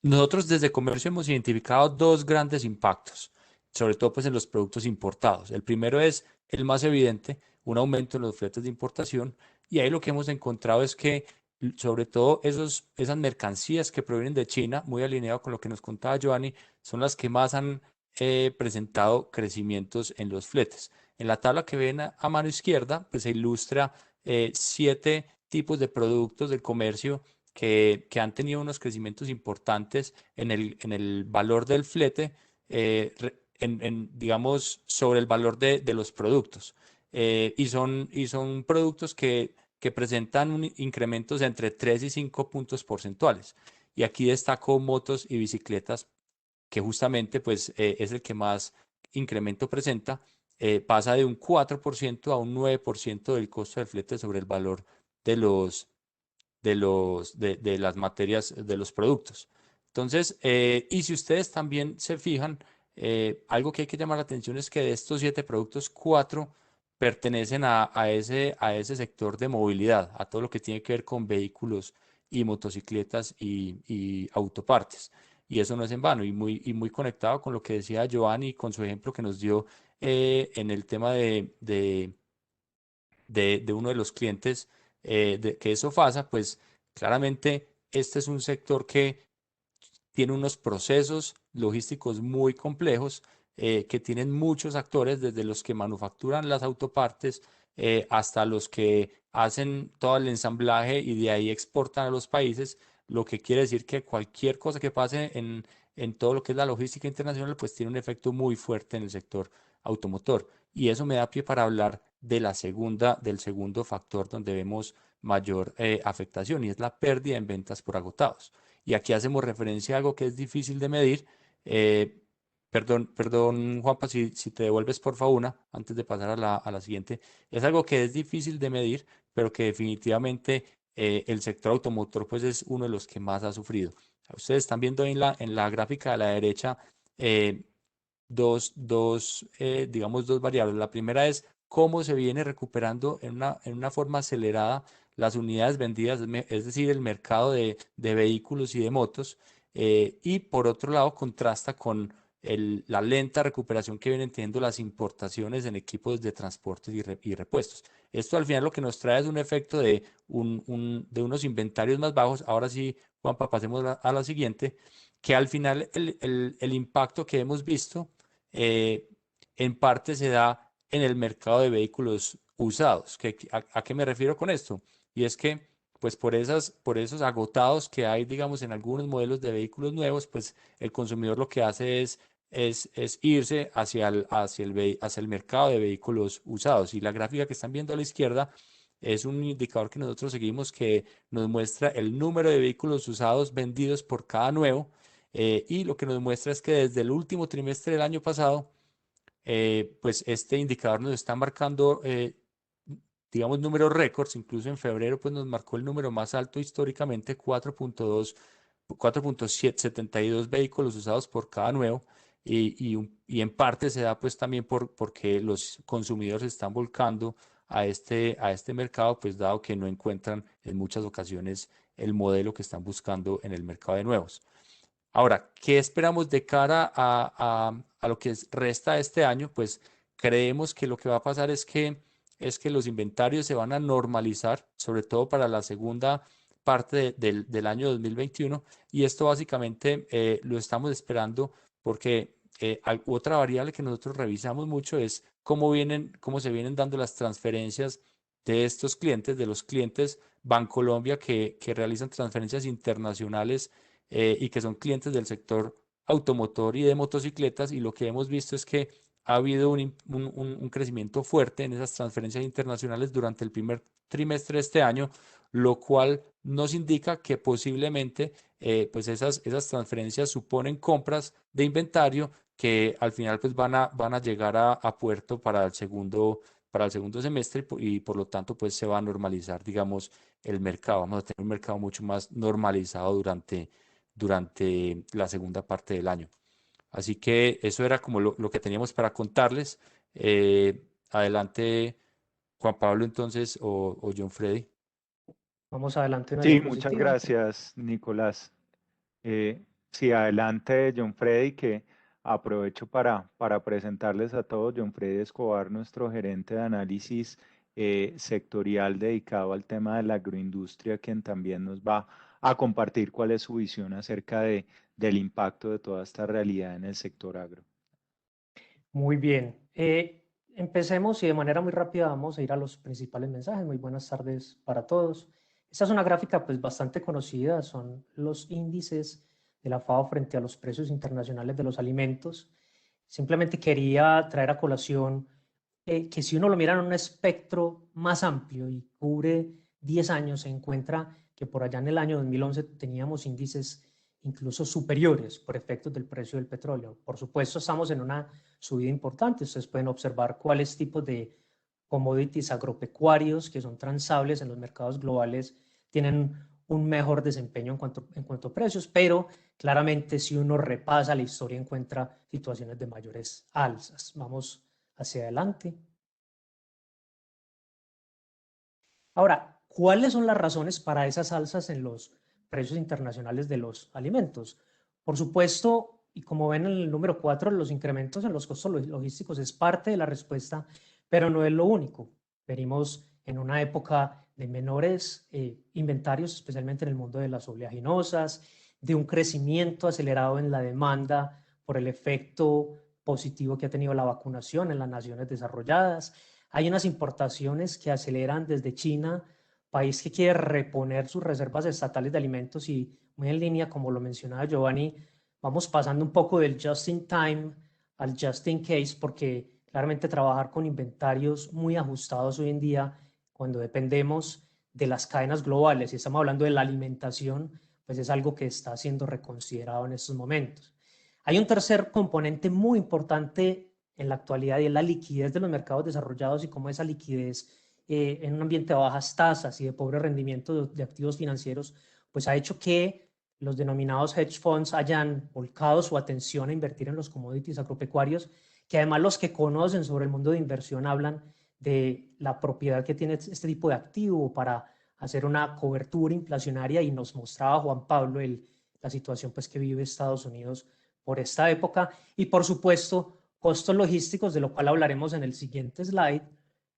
Nosotros desde Comercio hemos identificado dos grandes impactos, sobre todo pues en los productos importados. El primero es el más evidente, un aumento en los fletes de importación, y ahí lo que hemos encontrado es que sobre todo esas mercancías que provienen de China, muy alineado con lo que nos contaba Giovanni, son las que más han presentado crecimientos en los fletes. En la tabla que ven a mano izquierda, pues se ilustra 7 tipos de productos del comercio que han tenido unos crecimientos importantes en el valor del flete, digamos, sobre el valor de los productos. Y son productos que presentan incrementos entre 3 y 5 puntos porcentuales. Y aquí destaco motos y bicicletas, que justamente pues, es el que más incremento presenta. Pasa de un 4% a un 9% del costo del flete sobre el valor de las materias, de los productos. Entonces, y si ustedes también se fijan, algo que hay que llamar la atención es que de estos 7 productos, 4 pertenecen a ese sector de movilidad, a todo lo que tiene que ver con vehículos y motocicletas y autopartes. Y eso no es en vano, y muy conectado con lo que decía Giovanni, con su ejemplo que nos dio en el tema de uno de los clientes, que es Sofasa. Pues claramente este es un sector que tiene unos procesos logísticos muy complejos, que tienen muchos actores, desde los que manufacturan las autopartes hasta los que hacen todo el ensamblaje y de ahí exportan a los países, lo que quiere decir que cualquier cosa que pase en todo lo que es la logística internacional, pues tiene un efecto muy fuerte en el sector automotor. Y eso me da pie para hablar del segundo factor donde vemos mayor afectación, y es la pérdida en ventas por agotados. Y aquí hacemos referencia a algo que es difícil de medir. Perdón, Juanpa, si te devuelves por favor una, antes de pasar a la siguiente. Es algo que es difícil de medir, pero que definitivamente el sector automotor pues es uno de los que más ha sufrido. Ustedes están viendo en la gráfica de la derecha eh, digamos, dos variables. La primera es cómo se viene recuperando en una forma acelerada las unidades vendidas, es decir, el mercado de vehículos y de motos. Y por otro lado, contrasta con la lenta recuperación que vienen teniendo las importaciones en equipos de transporte y repuestos. Esto al final lo que nos trae es un efecto de unos inventarios más bajos. Ahora sí, Juanpa, pasemos a la siguiente, que al final el impacto que hemos visto en parte se da en el mercado de vehículos usados. ¿A qué me refiero con esto? Y es que, pues por esos agotados que hay, digamos, en algunos modelos de vehículos nuevos, pues el consumidor lo que hace es irse hacia el mercado de vehículos usados. Y la gráfica que están viendo a la izquierda es un indicador que nosotros seguimos, que nos muestra el número de vehículos usados vendidos por cada nuevo. Y lo que nos muestra es que desde el último trimestre del año pasado, pues este indicador nos está marcando, digamos, números récords. Incluso en febrero pues nos marcó el número más alto históricamente, 4.72 vehículos usados por cada nuevo. Y en parte se da pues también porque los consumidores se están volcando a este mercado, pues dado que no encuentran en muchas ocasiones el modelo que están buscando en el mercado de nuevos. Ahora, ¿qué esperamos de cara a lo que resta de este año? Pues creemos que lo que va a pasar es que los inventarios se van a normalizar, sobre todo para la segunda parte del año 2021. Y esto básicamente lo estamos esperando porque otra variable que nosotros revisamos mucho es cómo se vienen dando las transferencias de estos clientes, de los clientes Bancolombia que realizan transferencias internacionales, y que son clientes del sector automotor y de motocicletas. Y lo que hemos visto es que ha habido un crecimiento fuerte en esas transferencias internacionales durante el primer trimestre de este año, lo cual nos indica que posiblemente pues esas transferencias suponen compras de inventario que al final pues van a llegar a puerto para el segundo semestre, y por lo tanto pues se va a normalizar, digamos, el mercado. Vamos a tener un mercado mucho más normalizado durante la segunda parte del año. Así que eso era como lo que teníamos para contarles. Adelante, Juan Pablo, entonces, o John Freddy. Vamos adelante, una Sí, muchas diapositiva. gracias, Nicolás. Sí, adelante, John Freddy, que aprovecho para presentarles a todos. John Freddy Escobar, nuestro gerente de análisis sectorial dedicado al tema de la agroindustria, quien también nos va a compartir cuál es su visión acerca del impacto de toda esta realidad en el sector agro. Muy bien. Empecemos y de manera muy rápida vamos a ir a los principales mensajes. Muy buenas tardes para todos. Esta es una gráfica pues bastante conocida, son los índices de la FAO frente a los precios internacionales de los alimentos. Simplemente quería traer a colación que si uno lo mira en un espectro más amplio y cubre 10 años, se encuentra que por allá en el año 2011 teníamos índices incluso superiores por efectos del precio del petróleo. Por supuesto, estamos en una subida importante. Ustedes pueden observar cuáles tipos de commodities agropecuarios que son transables en los mercados globales tienen un mejor desempeño en cuanto a precios, pero claramente si uno repasa la historia encuentra situaciones de mayores alzas. Vamos hacia adelante. Ahora, ¿cuáles son las razones para esas alzas en los precios internacionales de los alimentos? Por supuesto, y como ven en el número 4, los incrementos en los costos logísticos es parte de la respuesta, pero no es lo único. Venimos en una época de menores inventarios, especialmente en el mundo de las oleaginosas, de un crecimiento acelerado en la demanda por el efecto positivo que ha tenido la vacunación en las naciones desarrolladas. Hay unas importaciones que aceleran desde China, país que quiere reponer sus reservas estatales de alimentos y muy en línea, como lo mencionaba Giovanni, vamos pasando un poco del just in time al just in case, porque claramente trabajar con inventarios muy ajustados hoy en día, cuando dependemos de las cadenas globales y estamos hablando de la alimentación, pues es algo que está siendo reconsiderado en estos momentos. Hay un tercer componente muy importante en la actualidad y es la liquidez de los mercados desarrollados y cómo esa liquidez en un ambiente de bajas tasas y de pobre rendimiento de activos financieros, pues ha hecho que los denominados hedge funds hayan volcado su atención a invertir en los commodities agropecuarios, que además los que conocen sobre el mundo de inversión hablan de la propiedad que tiene este tipo de activo para hacer una cobertura inflacionaria, y nos mostraba Juan Pablo la situación pues que vive Estados Unidos por esta época, y por supuesto costos logísticos, de lo cual hablaremos en el siguiente slide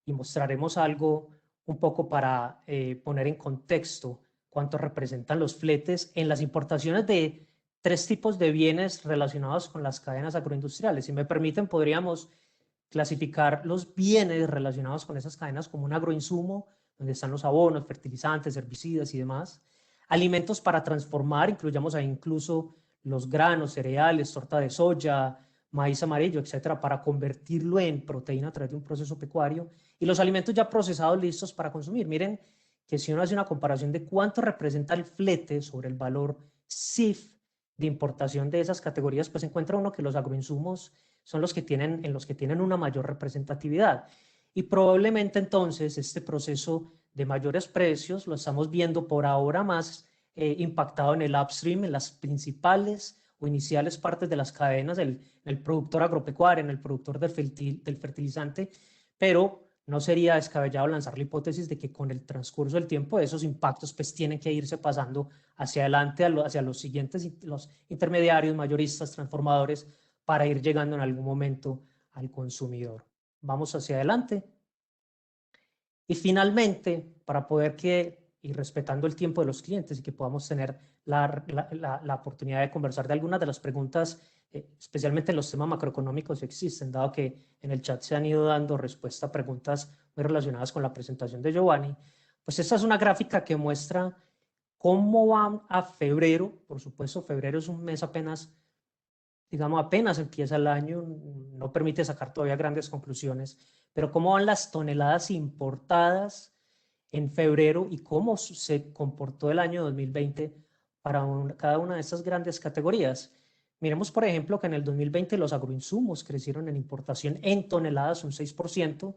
y mostraremos algo un poco para poner en contexto cuánto representan los fletes en las importaciones de tres tipos de bienes relacionados con las cadenas agroindustriales. Si me permiten, podríamos clasificar los bienes relacionados con esas cadenas como un agroinsumo, donde están los abonos, fertilizantes, herbicidas y demás. Alimentos para transformar, incluyamos ahí incluso los granos, cereales, torta de soya, maíz amarillo, etcétera, para convertirlo en proteína a través de un proceso pecuario. Y los alimentos ya procesados listos para consumir. Miren que si uno hace una comparación de cuánto representa el flete sobre el valor CIF de importación de esas categorías, pues encuentra uno que los agroinsumos son los que en los que tienen una mayor representatividad. Y probablemente entonces este proceso de mayores precios lo estamos viendo por ahora más impactado en el upstream, en las principales o iniciales partes de las cadenas, el productor agropecuario, en el productor del fertilizante, pero no sería descabellado lanzar la hipótesis de que con el transcurso del tiempo esos impactos pues tienen que irse pasando hacia adelante, hacia los siguientes, los intermediarios, mayoristas, transformadores, para ir llegando en algún momento al consumidor. Vamos hacia adelante. Y finalmente, para poder y respetando el tiempo de los clientes y que podamos tener la oportunidad de conversar de algunas de las preguntas, especialmente en los temas macroeconómicos existen, dado que en el chat se han ido dando respuesta a preguntas muy relacionadas con la presentación de Giovanni, pues esta es una gráfica que muestra cómo va a febrero. Por supuesto, febrero es un mes apenas, digamos, apenas empieza el año, no permite sacar todavía grandes conclusiones, pero cómo van las toneladas importadas en febrero y cómo se comportó el año 2020 para cada una de estas grandes categorías. Miremos, por ejemplo, que en el 2020 los agroinsumos crecieron en importación en toneladas un 6%,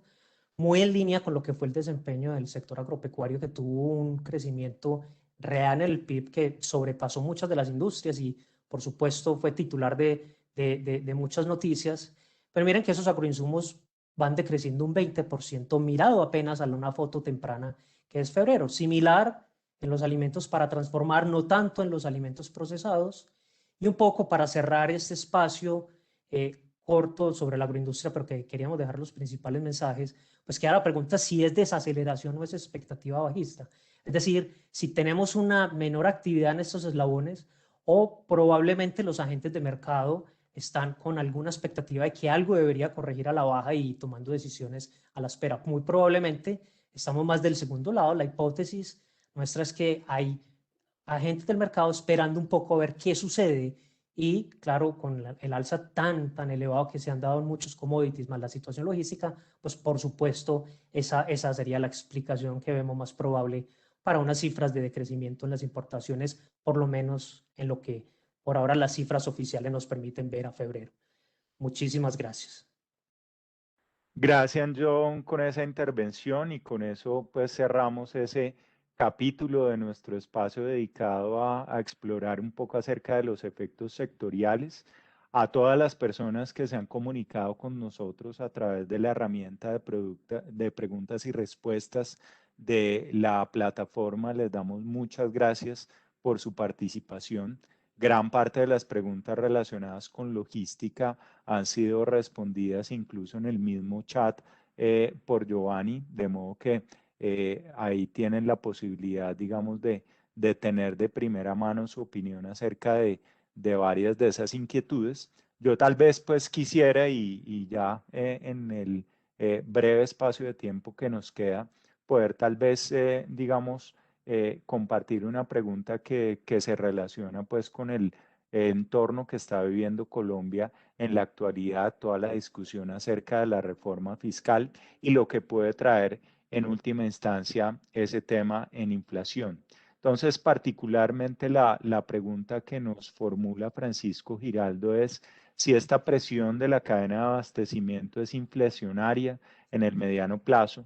muy en línea con lo que fue el desempeño del sector agropecuario, que tuvo un crecimiento real en el PIB que sobrepasó muchas de las industrias y, por supuesto, fue titular de muchas noticias. Pero miren que esos agroinsumos van decreciendo un 20%, mirado apenas a una foto temprana que es febrero. Similar en los alimentos para transformar, no tanto en los alimentos procesados. Y un poco para cerrar este espacio corto sobre la agroindustria, pero que queríamos dejar los principales mensajes, pues queda la pregunta si es desaceleración o es expectativa bajista. Es decir, si tenemos una menor actividad en estos eslabones o probablemente los agentes de mercado están con alguna expectativa de que algo debería corregir a la baja y tomando decisiones a la espera. Muy probablemente estamos más del segundo lado. La hipótesis nuestra es que hay agentes del mercado esperando un poco a ver qué sucede y claro, con el alza tan elevado que se han dado en muchos commodities más la situación logística, pues por supuesto esa sería la explicación que vemos más probable para unas cifras de decrecimiento en las importaciones, por lo menos en lo que por ahora las cifras oficiales nos permiten ver a febrero. Muchísimas gracias. Gracias, John, con esa intervención y con eso pues cerramos ese capítulo de nuestro espacio dedicado a explorar un poco acerca de los efectos sectoriales. A todas las personas que se han comunicado con nosotros a través de la herramienta de preguntas y respuestas de la plataforma, les damos muchas gracias por su participación. Gran parte de las preguntas relacionadas con logística han sido respondidas incluso en el mismo chat por Giovanni, de modo que ahí tienen la posibilidad, digamos, de tener de primera mano su opinión acerca de varias de esas inquietudes. Yo tal vez pues quisiera y ya en el breve espacio de tiempo que nos queda, poder tal vez, digamos, compartir una pregunta que se relaciona pues con el entorno que está viviendo Colombia en la actualidad, toda la discusión acerca de la reforma fiscal y lo que puede traer en última instancia ese tema en inflación. Entonces, particularmente la pregunta que nos formula Francisco Giraldo es si esta presión de la cadena de abastecimiento es inflacionaria en el mediano plazo,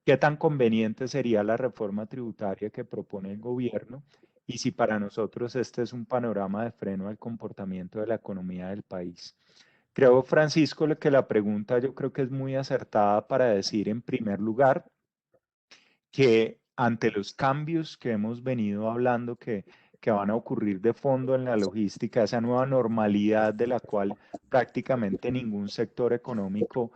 qué tan conveniente sería la reforma tributaria que propone el gobierno y si para nosotros este es un panorama de freno al comportamiento de la economía del país. Creo, Francisco, que la pregunta yo creo que es muy acertada para decir en primer lugar que ante los cambios que hemos venido hablando que van a ocurrir de fondo en la logística, esa nueva normalidad de la cual prácticamente ningún sector económico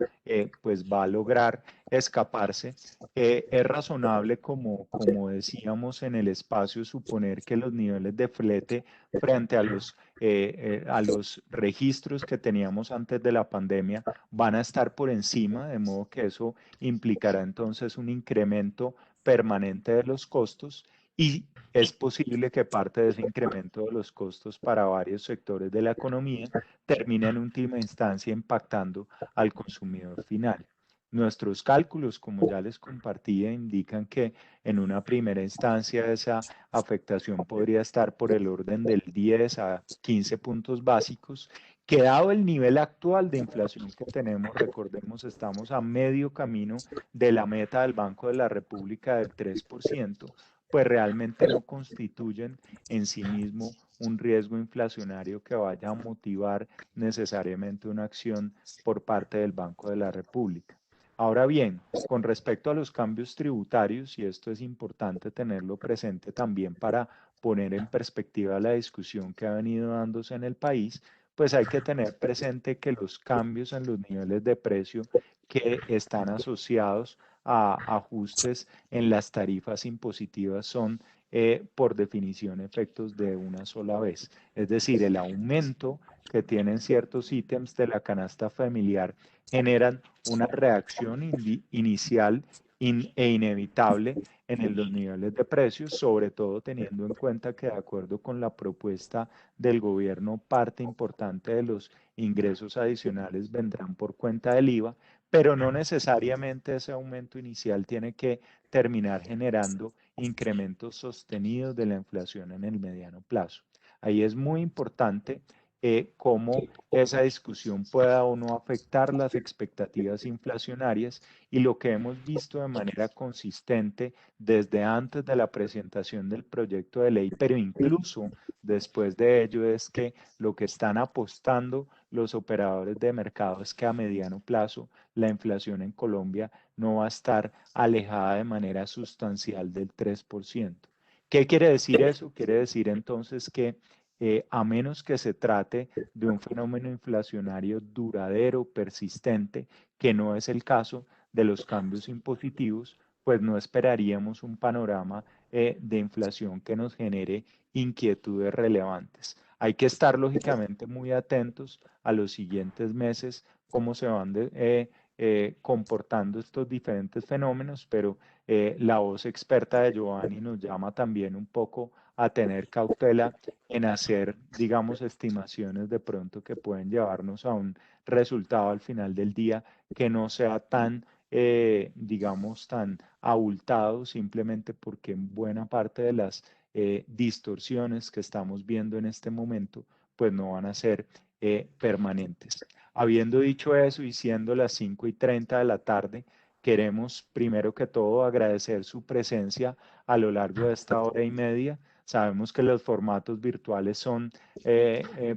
pues va a lograr escaparse, es razonable, como decíamos en el espacio, suponer que los niveles de flete frente a los registros que teníamos antes de la pandemia van a estar por encima, de modo que eso implicará entonces un incremento permanente de los costos y es posible que parte de ese incremento de los costos para varios sectores de la economía termine en última instancia impactando al consumidor final. Nuestros cálculos, como ya les compartía, indican que en una primera instancia esa afectación podría estar por el orden del 10 a 15 puntos básicos, que dado el nivel actual de inflación que tenemos, recordemos, estamos a medio camino de la meta del Banco de la República del 3%, pues realmente no constituyen en sí mismo un riesgo inflacionario que vaya a motivar necesariamente una acción por parte del Banco de la República. Ahora bien, con respecto a los cambios tributarios, y esto es importante tenerlo presente también para poner en perspectiva la discusión que ha venido dándose en el país, pues hay que tener presente que los cambios en los niveles de precio que están asociados a ajustes en las tarifas impositivas son, por definición, efectos de una sola vez. Es decir, el aumento que tienen ciertos ítems de la canasta familiar generan una reacción inicial e inevitable en los niveles de precios, sobre todo teniendo en cuenta que de acuerdo con la propuesta del gobierno, parte importante de los ingresos adicionales vendrán por cuenta del IVA, pero no necesariamente ese aumento inicial tiene que terminar generando incrementos sostenidos de la inflación en el mediano plazo. Ahí es muy importante cómo esa discusión pueda o no afectar las expectativas inflacionarias, y lo que hemos visto de manera consistente desde antes de la presentación del proyecto de ley, pero incluso después de ello, es que lo que están apostando los operadores de mercado es que a mediano plazo la inflación en Colombia no va a estar alejada de manera sustancial del 3%. ¿Qué quiere decir eso? Quiere decir entonces que a menos que se trate de un fenómeno inflacionario duradero, persistente, que no es el caso de los cambios impositivos, pues no esperaríamos un panorama de inflación que nos genere inquietudes relevantes. Hay que estar lógicamente muy atentos a los siguientes meses, cómo se van comportando estos diferentes fenómenos, pero la voz experta de Giovanni nos llama también un poco a tener cautela en hacer, digamos, estimaciones de pronto que pueden llevarnos a un resultado al final del día que no sea tan, digamos, tan abultado, simplemente porque buena parte de las distorsiones que estamos viendo en este momento, pues no van a ser permanentes. Habiendo dicho eso y siendo las 5:30 de la tarde, queremos primero que todo agradecer su presencia a lo largo de esta hora y media. Sabemos que los formatos virtuales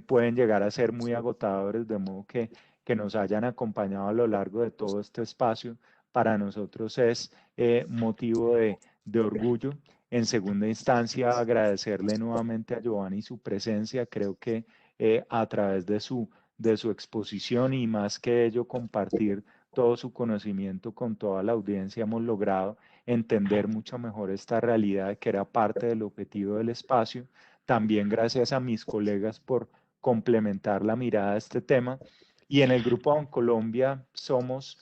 pueden llegar a ser muy agotadores, de modo que nos hayan acompañado a lo largo de todo este espacio. Para nosotros es motivo de orgullo. En segunda instancia, agradecerle nuevamente a Giovanni su presencia. Creo que a través de su exposición y más que ello, compartir todo su conocimiento con toda la audiencia, hemos logrado entender mucho mejor esta realidad que era parte del objetivo del espacio. También gracias a mis colegas por complementar la mirada de este tema. Y en el Grupo Bancolombia somos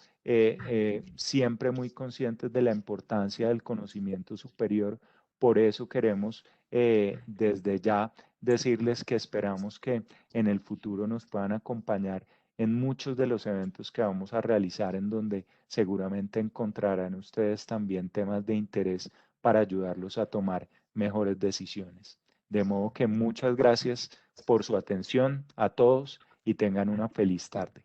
siempre muy conscientes de la importancia del conocimiento superior. Por eso queremos desde ya decirles que esperamos que en el futuro nos puedan acompañar en muchos de los eventos que vamos a realizar, en donde seguramente encontrarán ustedes también temas de interés para ayudarlos a tomar mejores decisiones. De modo que muchas gracias por su atención a todos y tengan una feliz tarde.